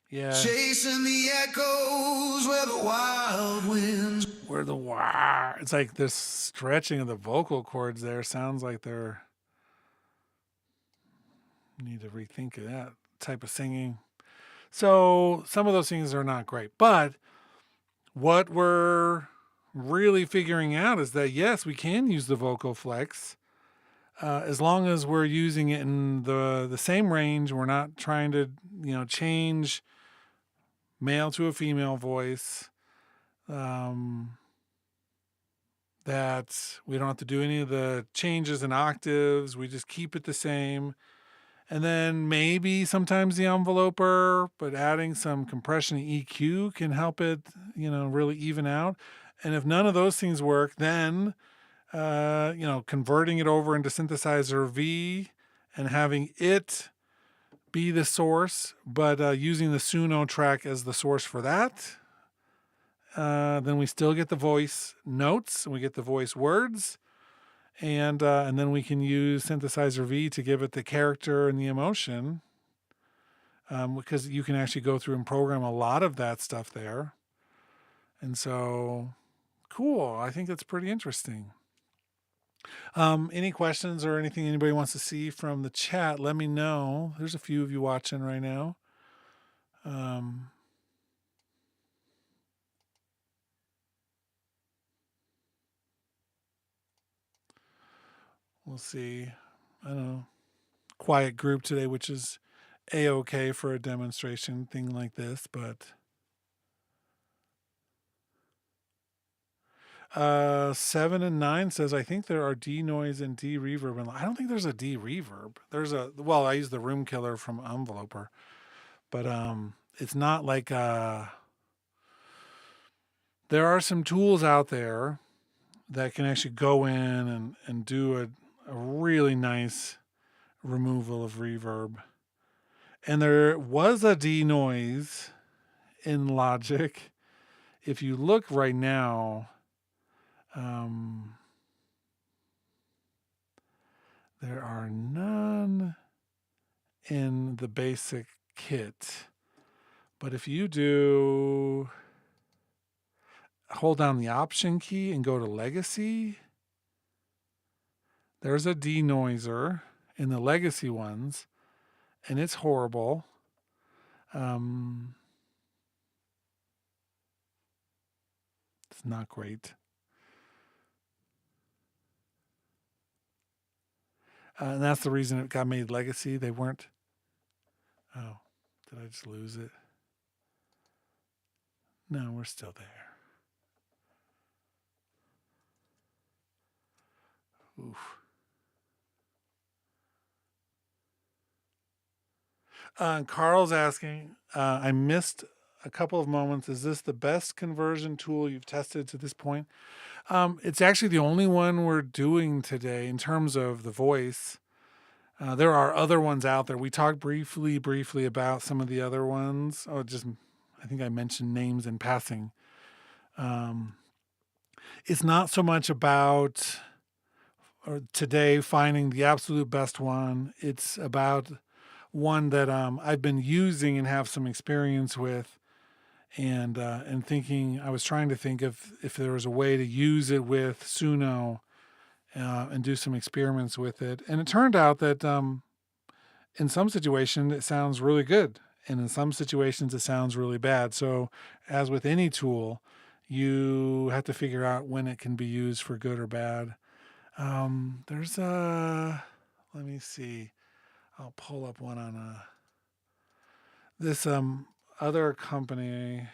Speaker 1: Yeah.
Speaker 5: Chasing the echoes where the wild winds.
Speaker 1: Where the wah. It's like this stretching of the vocal cords there sounds like they're. Need to rethink of that type of singing. So some of those things are not great. But what we're really figuring out is that, yes, we can use the Vocoflex as long as we're using it in the same range. We're not trying to, change male to a female voice. That we don't have to do any of the changes in octaves. We just keep it the same. And then maybe sometimes the enveloper, but adding some compression and EQ can help it, really even out. And if none of those things work, then, converting it over into Synthesizer V and having it be the source, but using the Suno track as the source for that. Then we still get the voice notes and we get the voice words. And then we can use Synthesizer V to give it the character and the emotion, because you can actually go through and program a lot of that stuff there. And so, cool. I think that's pretty interesting. Any questions or anything anybody wants to see from the chat, let me know. There's a few of you watching right now. We'll see. I don't know. Quiet group today, which is A-okay for a demonstration thing like this, but 7 and 9 says, I think there are D noise and D reverb. And I don't think there's a D reverb. I use the room killer from Enveloper, but it's not like there are some tools out there that can actually go in and do a really nice removal of reverb. And there was a denoise in Logic. If you look right now, there are none in the basic kit. But if you hold down the Option key and go to Legacy, there's a denoiser in the Legacy ones, and it's horrible. It's not great. And that's the reason it got made Legacy. They weren't. Oh, did I just lose it? No, we're still there. Oof. Carl's asking, I missed a couple of moments. Is this the best conversion tool you've tested to this point? It's actually the only one we're doing today in terms of the voice. There are other ones out there. We talked briefly about some of the other ones. I think I mentioned names in passing. It's not so much about today finding the absolute best one. It's about one that I've been using and have some experience with, and thinking. I was trying to think if there was a way to use it with Suno and do some experiments with it. And it turned out that in some situations it sounds really good, and in some situations it sounds really bad. So as with any tool, you have to figure out when it can be used for good or bad. Let me see. I'll pull up one on this other company.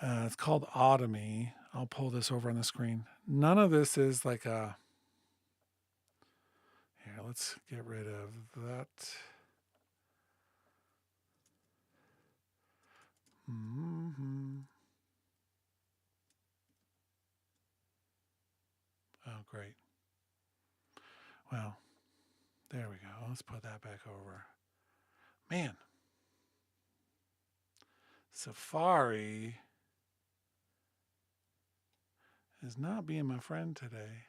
Speaker 1: It's called Automy. I'll pull this over on the screen. None of this is like a... Here, let's get rid of that. Mm-hmm. Oh, great. Well, there we go. Let's put that back over. Man. Safari is not being my friend today.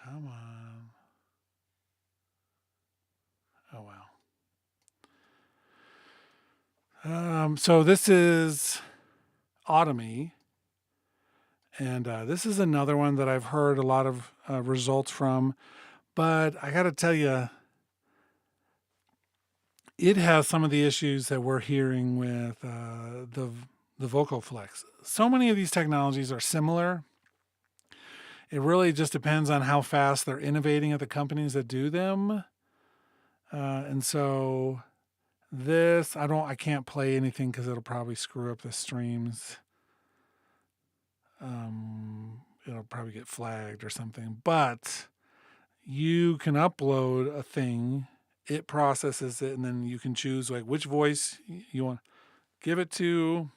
Speaker 1: Come on. Oh, wow. So this is Automy. And this is another one that I've heard a lot of results from. But I got to tell you, it has some of the issues that we're hearing with the Vocoflex. So many of these technologies are similar. It really just depends on how fast they're innovating at the companies that do them. And so this, I can't play anything because it'll probably screw up the streams. It'll probably get flagged or something. But you can upload a thing, it processes it, and then you can choose like which voice you want to give it to.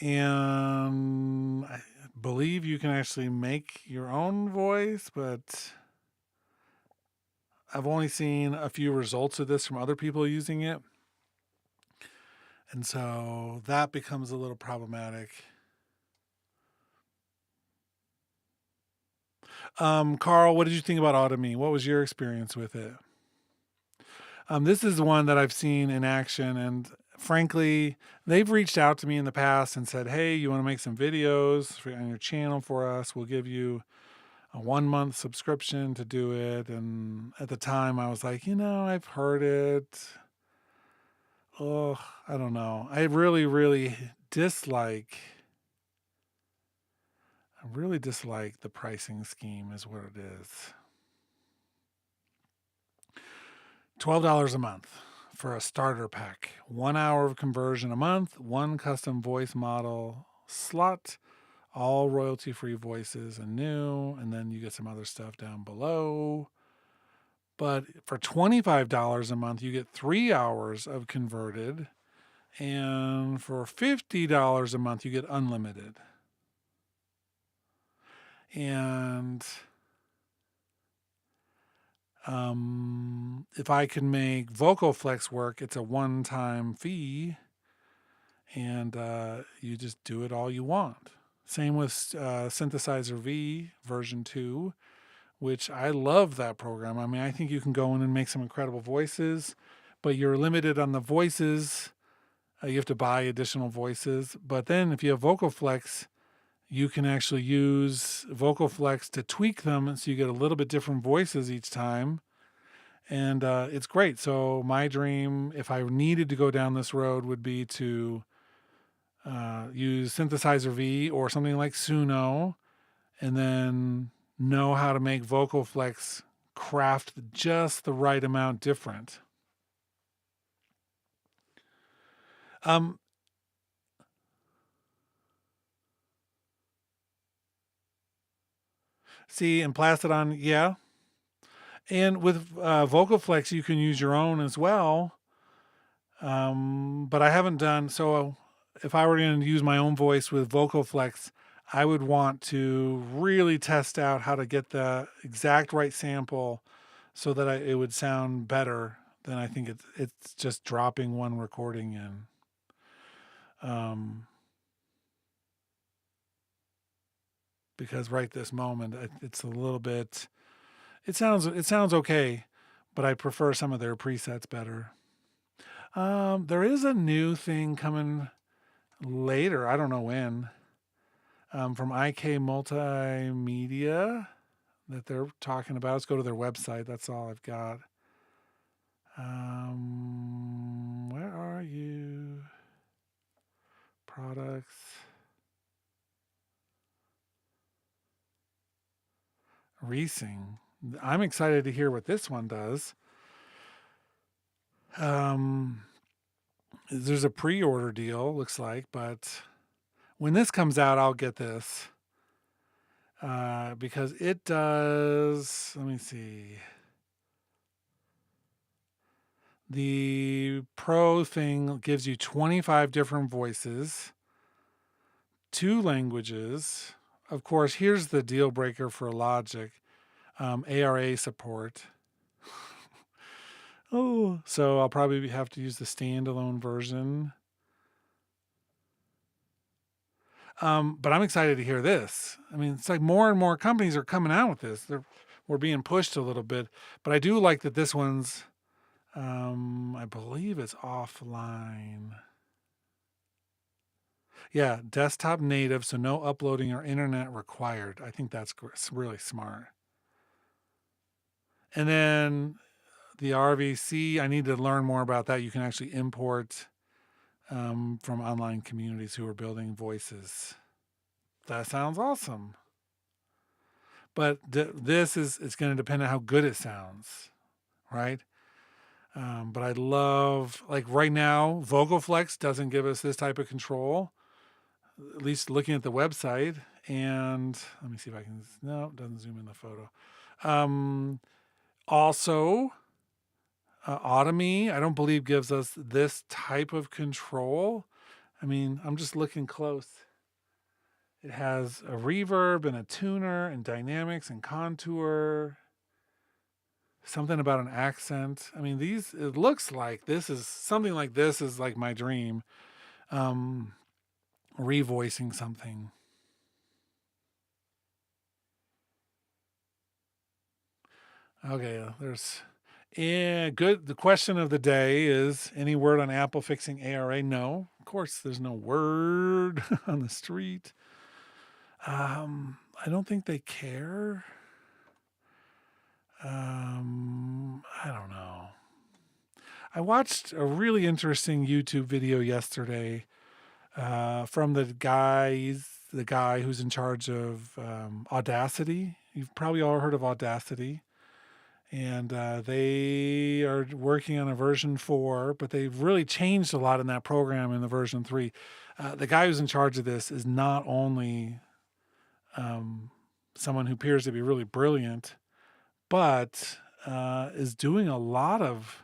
Speaker 1: And I believe you can actually make your own voice, but I've only seen a few results of this from other people using it. And so that becomes a little problematic. Carl, what did you think about Automy? What was your experience with it? This is the one that I've seen in action, and frankly, they've reached out to me in the past and said, hey, you want to make some videos on your channel for us? We'll give you a 1-month subscription to do it. And at the time I was like, I've heard it. Oh, I don't know. I really dislike the pricing scheme is what it is. $12 a month for a starter pack. 1 hour of conversion a month, 1 custom voice model slot, all royalty-free voices and new, and then you get some other stuff down below. But for $25 a month, you get 3 hours of converted, and for $50 a month, you get unlimited. And if I can make Vocoflex work, it's a one-time fee, and you just do it all you want. Same with Synthesizer V version 2, which I love that program. I mean, I think you can go in and make some incredible voices, but you're limited on the voices. You have to buy additional voices. But then if you have Vocoflex, you can actually use Vocoflex to tweak them, so you get a little bit different voices each time. And it's great. So my dream, if I needed to go down this road, would be to use Synthesizer V or something like Suno, and then know how to make Vocoflex craft just the right amount different. See, and Plastidon, yeah. And with Vocoflex, you can use your own as well. But I haven't done, so if I were going to use my own voice with Vocoflex, I would want to really test out how to get the exact right sample so that it would sound better than I think it's just dropping one recording in. Because right this moment, it's a little bit, it sounds okay, but I prefer some of their presets better. There is a new thing coming later. I don't know when. From IK Multimedia that they're talking about. Let's go to their website. That's all I've got. Where are you? Products. Resing. I'm excited to hear what this one does. There's a pre-order deal, looks like, but when this comes out, I'll get this. Because it does, let me see. The Pro thing gives you 25 different voices, 2 languages. Of course, here's the deal breaker for Logic, ARA support. Oh, so I'll probably have to use the standalone version. But I'm excited to hear this. I mean, it's like more and more companies are coming out with this. We're being pushed a little bit, but I do like that this one's, I believe it's offline. Yeah, desktop native, so no uploading or internet required. I think that's really smart. And then the RVC, I need to learn more about that. You can actually import from online communities who are building voices. That sounds awesome. But this is, it's going to depend on how good it sounds, right? But I love, like right now, Vocoflex doesn't give us this type of control, at least looking at the website. And let me see if I can, no, it doesn't zoom in the photo. Also, Automy, I don't believe gives us this type of control. I mean, I'm just looking close. It has a reverb and a tuner and dynamics and contour. Something about an accent. I mean, it looks like this is something like this is like my dream. Revoicing something. Okay, good. The question of the day is, any word on Apple fixing ARA? No, of course, there's no word on the street. I don't think they care. I don't know. I watched a really interesting YouTube video yesterday from the guy who's in charge of Audacity. You've probably all heard of Audacity. And they are working on a version 4, but they've really changed a lot in that program in the version 3. The guy who's in charge of this is not only someone who appears to be really brilliant, but is doing a lot of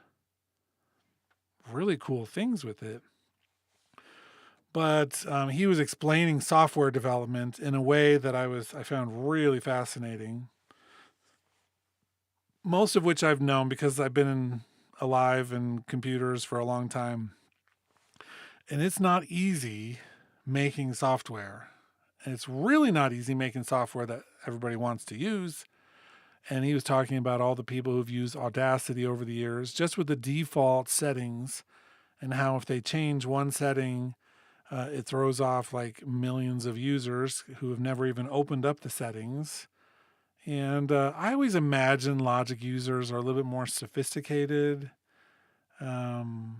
Speaker 1: really cool things with it. But he was explaining software development in a way that I found really fascinating. Most of which I've known because I've been alive in computers for a long time. And it's not easy making software. And it's really not easy making software that everybody wants to use. And he was talking about all the people who've used Audacity over the years, just with the default settings, and how if they change one setting, it throws off like millions of users who have never even opened up the settings. And I always imagine Logic users are a little bit more sophisticated. And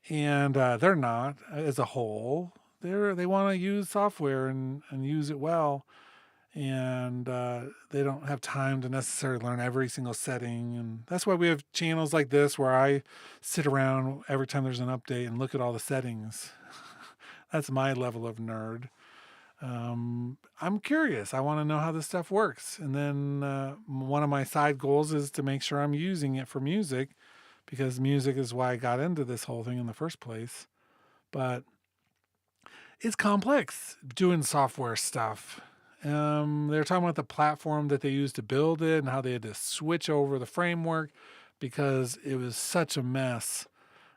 Speaker 1: they're not as a whole. They want to use software and use it well. And they don't have time to necessarily learn every single setting. And that's why we have channels like this where I sit around every time there's an update and look at all the settings. That's my level of nerd. I'm curious. I want to know how this stuff works. And then one of my side goals is to make sure I'm using it for music, because music is why I got into this whole thing in the first place. But it's complex doing software stuff. They're talking about the platform that they used to build it and how they had to switch over the framework because it was such a mess.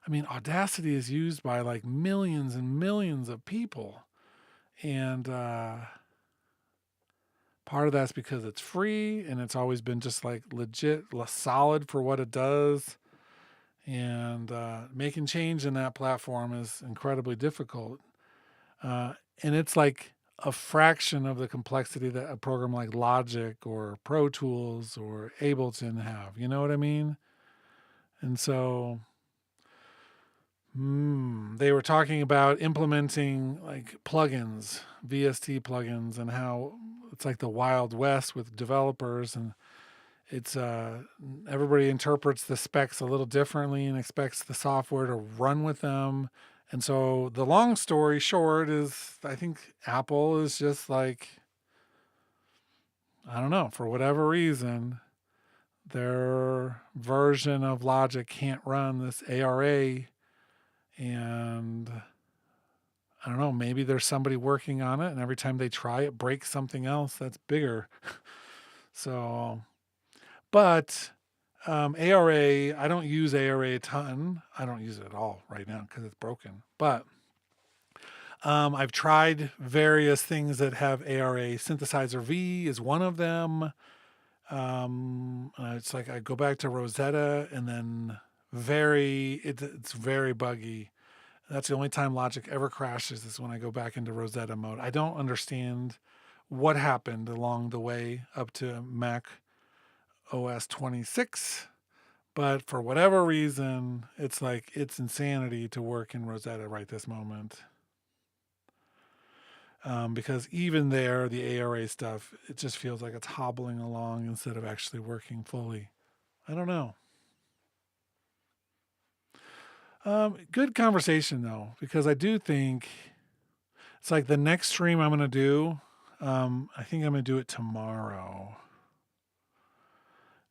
Speaker 1: I mean, Audacity is used by like millions and millions of people. And part of that's because it's free and it's always been just like legit solid for what it does. And making change in that platform is incredibly difficult. And it's like a fraction of the complexity that a program like Logic or Pro Tools or Ableton have. You know what I mean? And so they were talking about implementing like plugins, VST plugins, and how it's like the Wild West with developers, and it's everybody interprets the specs a little differently and expects the software to run with them. And so the long story short is, I think Apple is just like, I don't know, for whatever reason, their version of Logic can't run this ARA. And I don't know, maybe there's somebody working on it, and every time they try it, breaks something else that's bigger. So, but ARA, I don't use ARA a ton. I don't use it at all right now because it's broken. But I've tried various things that have ARA. Synthesizer V is one of them. It's like I go back to Rosetta and then it's very buggy. That's the only time Logic ever crashes is when I go back into Rosetta mode. I don't understand what happened along the way up to Mac OS 26, but for whatever reason, it's like it's insanity to work in Rosetta right this moment. Because even there, the ARA stuff, it just feels like it's hobbling along instead of actually working fully. I don't know. Good conversation though, because I do think it's like the next stream I'm going to do. I think I'm going to do it tomorrow.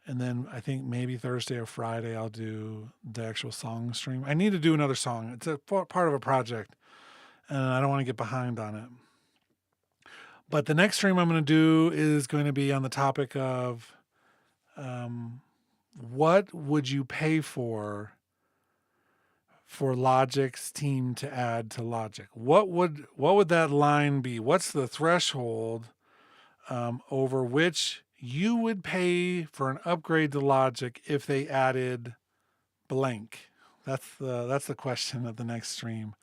Speaker 1: And then I think maybe Thursday or Friday, I'll do the actual song stream. I need to do another song. It's a part of a project and I don't want to get behind on it. But the next stream I'm going to do is going to be on the topic of what would you pay for Logic's team to add to Logic? What would that line be? What's the threshold over which you would pay for an upgrade to Logic if they added blank? That's the question of the next stream.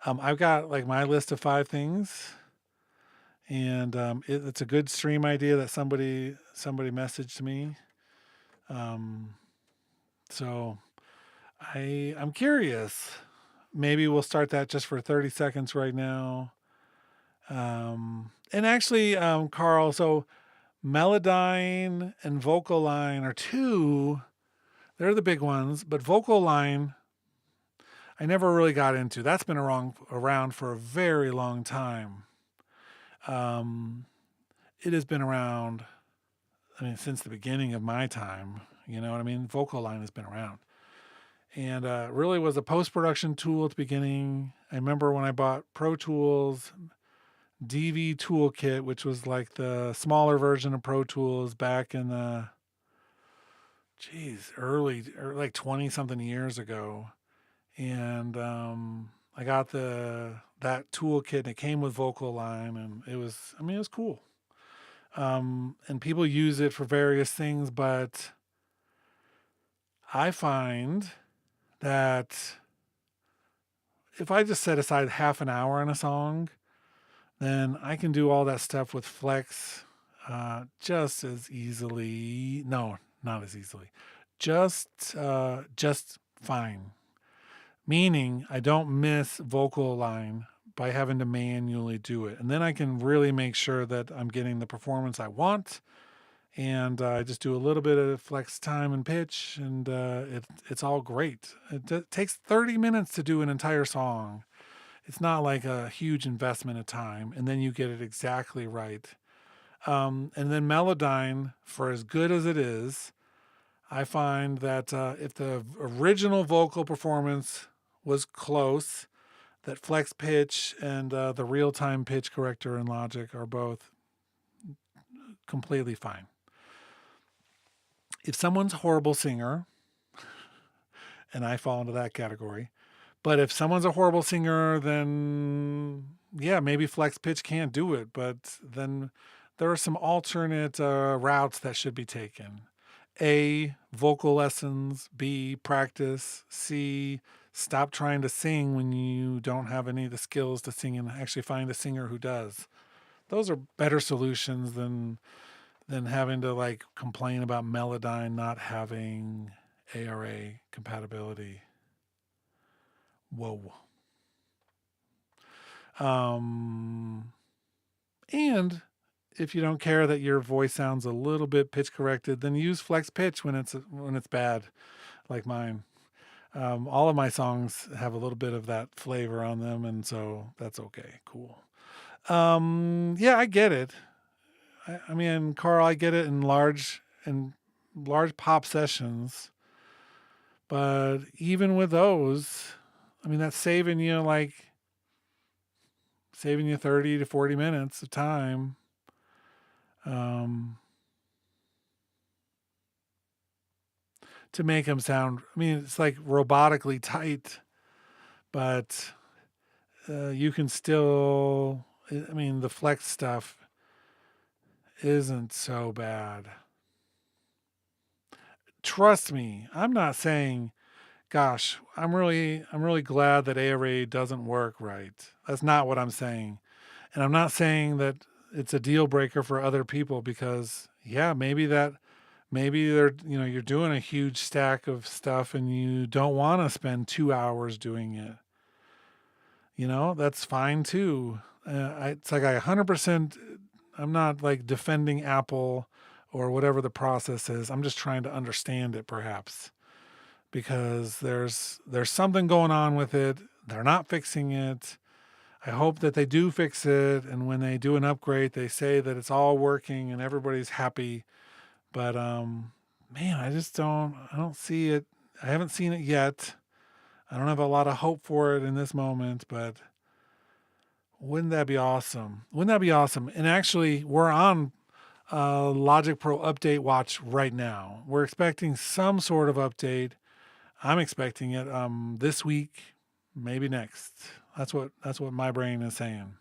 Speaker 1: I've got like my list of 5 things. And it's a good stream idea that somebody messaged me. So I'm curious. Maybe we'll start that just for 30 seconds right now. And actually, Carl, so Melodyne and Vocaline are 2. They're the big ones, but Vocaline I never really got into. That's been around for a very long time. It has been around, since the beginning of my time. You know what I mean? Vocaline has been around. And really was a post-production tool at the beginning. I remember when I bought Pro Tools DV Toolkit, which was like the smaller version of Pro Tools back in the, early, or like 20-something years ago. And I got that toolkit and it came with Vocaline and it was cool. And people use it for various things, but I find that if I just set aside half an hour on a song, then I can do all that stuff with Flex just as easily. No, not as easily. Just fine. Meaning I don't miss Vocaline by having to manually do it. And then I can really make sure that I'm getting the performance I want. And I just do a little bit of flex time and pitch, and it's all great. It takes 30 minutes to do an entire song. It's not like a huge investment of time, and then you get it exactly right. And then Melodyne, for as good as it is, I find that if the original vocal performance was close, that flex pitch and the real-time pitch corrector in Logic are both completely fine. If someone's a horrible singer, and I fall into that category, but if someone's a horrible singer, then yeah, maybe flex pitch can't do it, but then there are some alternate routes that should be taken. A, vocal lessons. B, practice. C, stop trying to sing when you don't have any of the skills to sing and actually find a singer who does. Those are better solutions than having to like complain about Melodyne not having ARA compatibility. Whoa. And if you don't care that your voice sounds a little bit pitch corrected, then use flex pitch when it's bad, like mine. All of my songs have a little bit of that flavor on them, and so that's okay. Cool. Yeah, I get it. I mean, Carl, I get it in large pop sessions, but even with those, that's saving you 30 to 40 minutes of time. To make them sound, it's like robotically tight, but you can still, I mean, the flex stuff isn't so bad. Trust me, I'm not saying, gosh, I'm really glad that ARA doesn't work right. That's not what I'm saying. And I'm not saying that it's a deal breaker for other people, because yeah, maybe they're, you're doing a huge stack of stuff and you don't want to spend 2 hours doing it. That's fine too. It's like 100%, I'm not like defending Apple or whatever the process is. I'm just trying to understand it, perhaps, because there's something going on with it. They're not fixing it. I hope that they do fix it, and when they do an upgrade, they say that it's all working and everybody's happy. But man, I don't see it. I haven't seen it yet. I don't have a lot of hope for it in this moment, but wouldn't that be awesome? Wouldn't that be awesome? And actually, we're on Logic Pro update watch right now. We're expecting some sort of update. I'm expecting it this week, maybe next. That's what my brain is saying.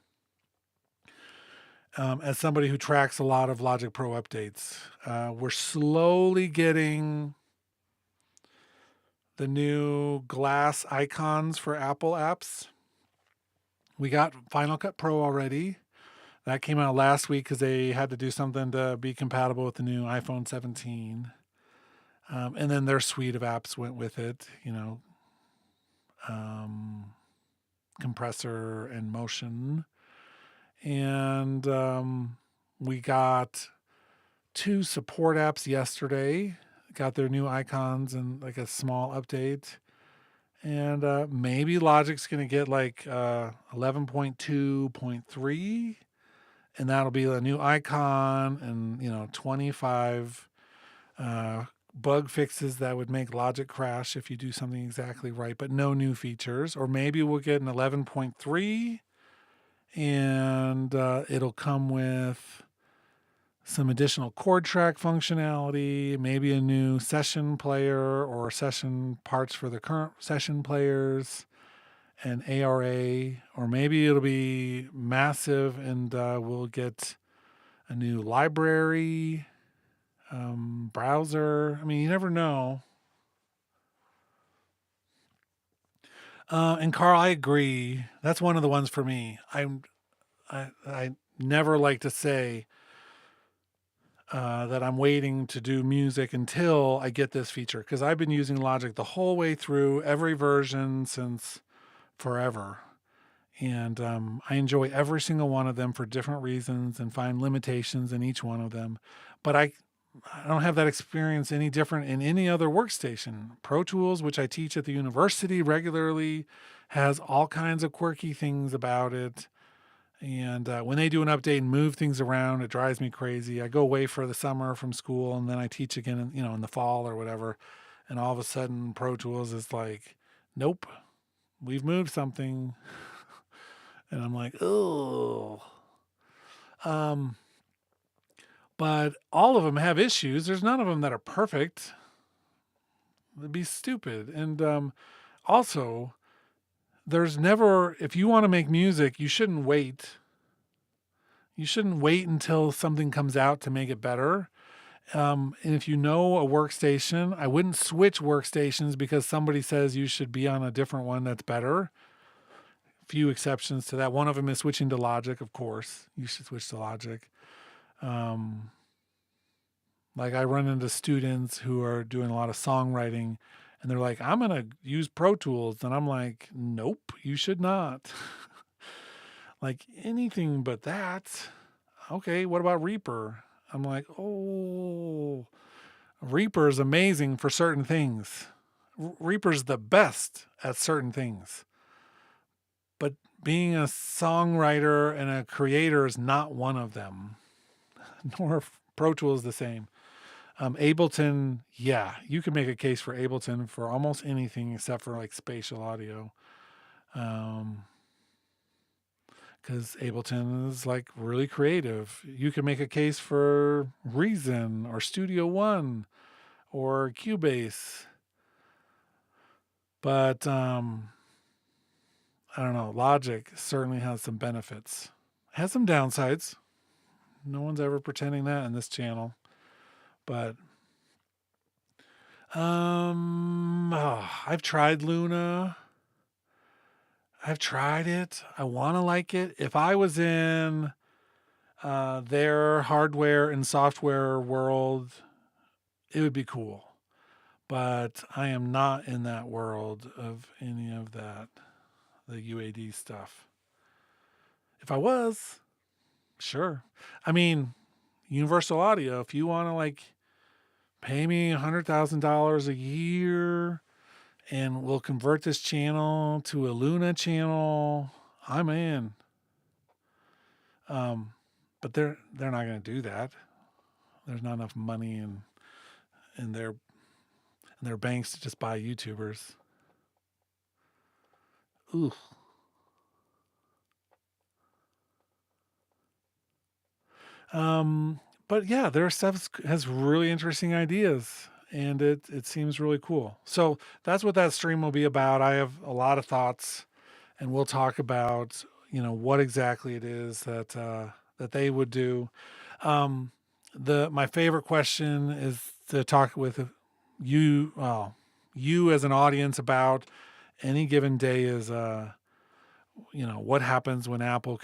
Speaker 1: As somebody who tracks a lot of Logic Pro updates, we're slowly getting the new glass icons for Apple apps. We got Final Cut Pro already. That came out last week because they had to do something to be compatible with the new iPhone 17. And then their suite of apps went with it, compressor and motion. And we got 2 support apps yesterday, got their new icons and like a small update. And maybe Logic's going to get like 11.2.3, and that'll be a new icon and 25 bug fixes that would make Logic crash if you do something exactly right, but no new features. Or maybe we'll get an 11.3 and it'll come with some additional chord track functionality, maybe a new session player or session parts for the current session players, and ARA, or maybe it'll be massive and we'll get a new library, browser. I mean, you never know. And Carl, I agree. That's one of the ones for me. I never like to say that I'm waiting to do music until I get this feature, because I've been using Logic the whole way through, every version since forever. And I enjoy every single one of them for different reasons and find limitations in each one of them. But I don't have that experience any different in any other workstation. Pro Tools, which I teach at the university regularly, has all kinds of quirky things about it. And when they do an update and move things around, it drives me crazy. I go away for the summer from school, and then I teach again, in the fall or whatever. And all of a sudden, Pro Tools is like, nope, we've moved something. And I'm like, oh. But all of them have issues. There's none of them that are perfect. It'd be stupid. And also, there's never, if you want to make music, you shouldn't wait. You shouldn't wait until something comes out to make it better. And if you know a workstation, I wouldn't switch workstations because somebody says you should be on a different one that's better. Few exceptions to that. One of them is switching to Logic, of course. You should switch to Logic. Like I run into students who are doing a lot of songwriting, and they're like, I'm going to use Pro Tools. And I'm like, nope, you should not. Like anything but that. Okay, what about Reaper? I'm like, oh, Reaper is amazing for certain things. Reaper's the best at certain things. But being a songwriter and a creator is not one of them. Nor Pro Tools the same. Ableton, yeah, you can make a case for Ableton for almost anything except for like spatial audio. Because Ableton is like really creative. You can make a case for Reason or Studio One or Cubase. But I I don't know. Logic certainly has some benefits. Has some downsides. No one's ever pretending that in this channel. But I've tried Luna. I've tried it. I want to like it. If I was in their hardware and software world, it would be cool. But I am not in that world of any of that, the UAD stuff. If I was, sure. I mean, Universal Audio, if you want to like pay me $100,000 a year and we'll convert this channel to a Luna channel, I'm in. But they're not going to do that. There's not enough money in their banks to just buy YouTubers. Ooh. But yeah, their stuff has really interesting ideas, and it seems really cool. So that's what that stream will be about. I have a lot of thoughts, and we'll talk about what exactly it is that that they would do. My favorite question is to talk with you as an audience about any given day is what happens when Apple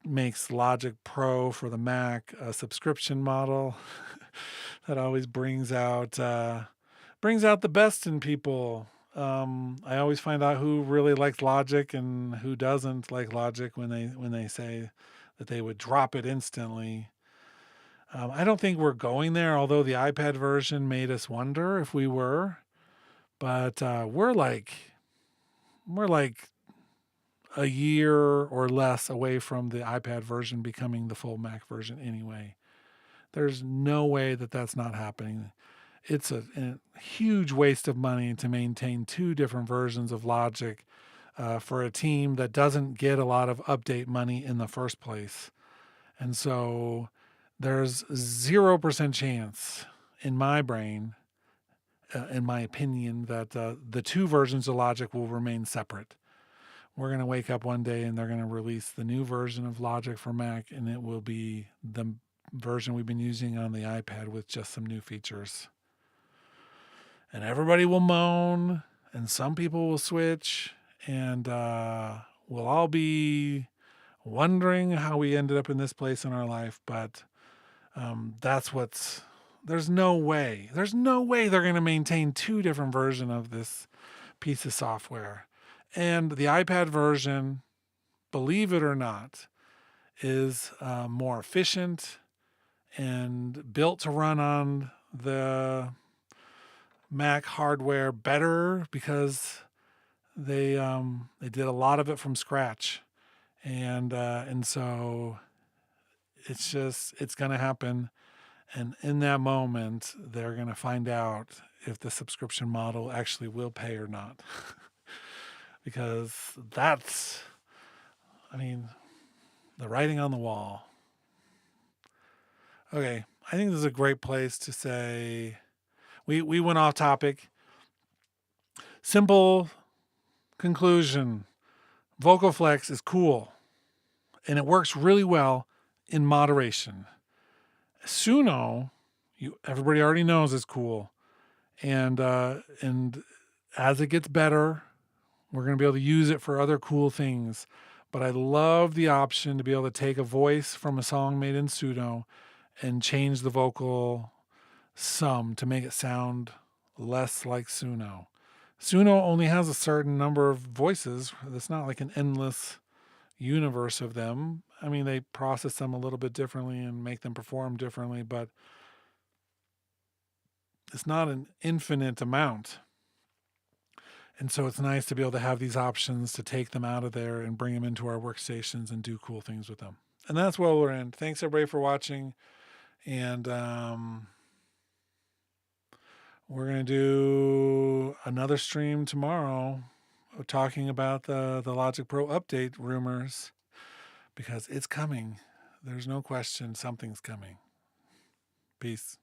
Speaker 1: makes Logic Pro for the Mac a subscription model. That always brings out the best in people. I always find out who really likes Logic and who doesn't like Logic when they say that they would drop it instantly. I don't think we're going there, although the iPad version made us wonder if we were. But we're like a year or less away from the iPad version becoming the full Mac version anyway. There's no way that that's not happening. It's a huge waste of money to maintain two different versions of Logic for a team that doesn't get a lot of update money in the first place. And so there's 0% chance in my brain, in my opinion, that the two versions of Logic will remain separate. We're going to wake up one day and they're going to release the new version of Logic for Mac, and it will be the version we've been using on the iPad with just some new features. And everybody will moan, and some people will switch, and we'll all be wondering how we ended up in this place in our life. But there's no way they're going to maintain two different versions of this piece of software. And the iPad version, believe it or not, is more efficient and built to run on the Mac hardware better because they did a lot of it from scratch, and so it's going to happen. And in that moment, they're going to find out if the subscription model actually will pay or not. Because that's, the writing on the wall. Okay, I think this is a great place to say, we went off topic. Simple conclusion. Vocoflex is cool, and it works really well in moderation. Suno, everybody already knows is cool, and as it gets better, we're going to be able to use it for other cool things. But I love the option to be able to take a voice from a song made in Suno and change the vocal some to make it sound less like Suno. Suno only has a certain number of voices. It's not like an endless universe of them. They process them a little bit differently and make them perform differently, but it's not an infinite amount. And so it's nice to be able to have these options to take them out of there and bring them into our workstations and do cool things with them. And that's where we're in. Thanks everybody for watching. And we're going to do another stream tomorrow talking about the Logic Pro update rumors, because it's coming. There's no question something's coming. Peace.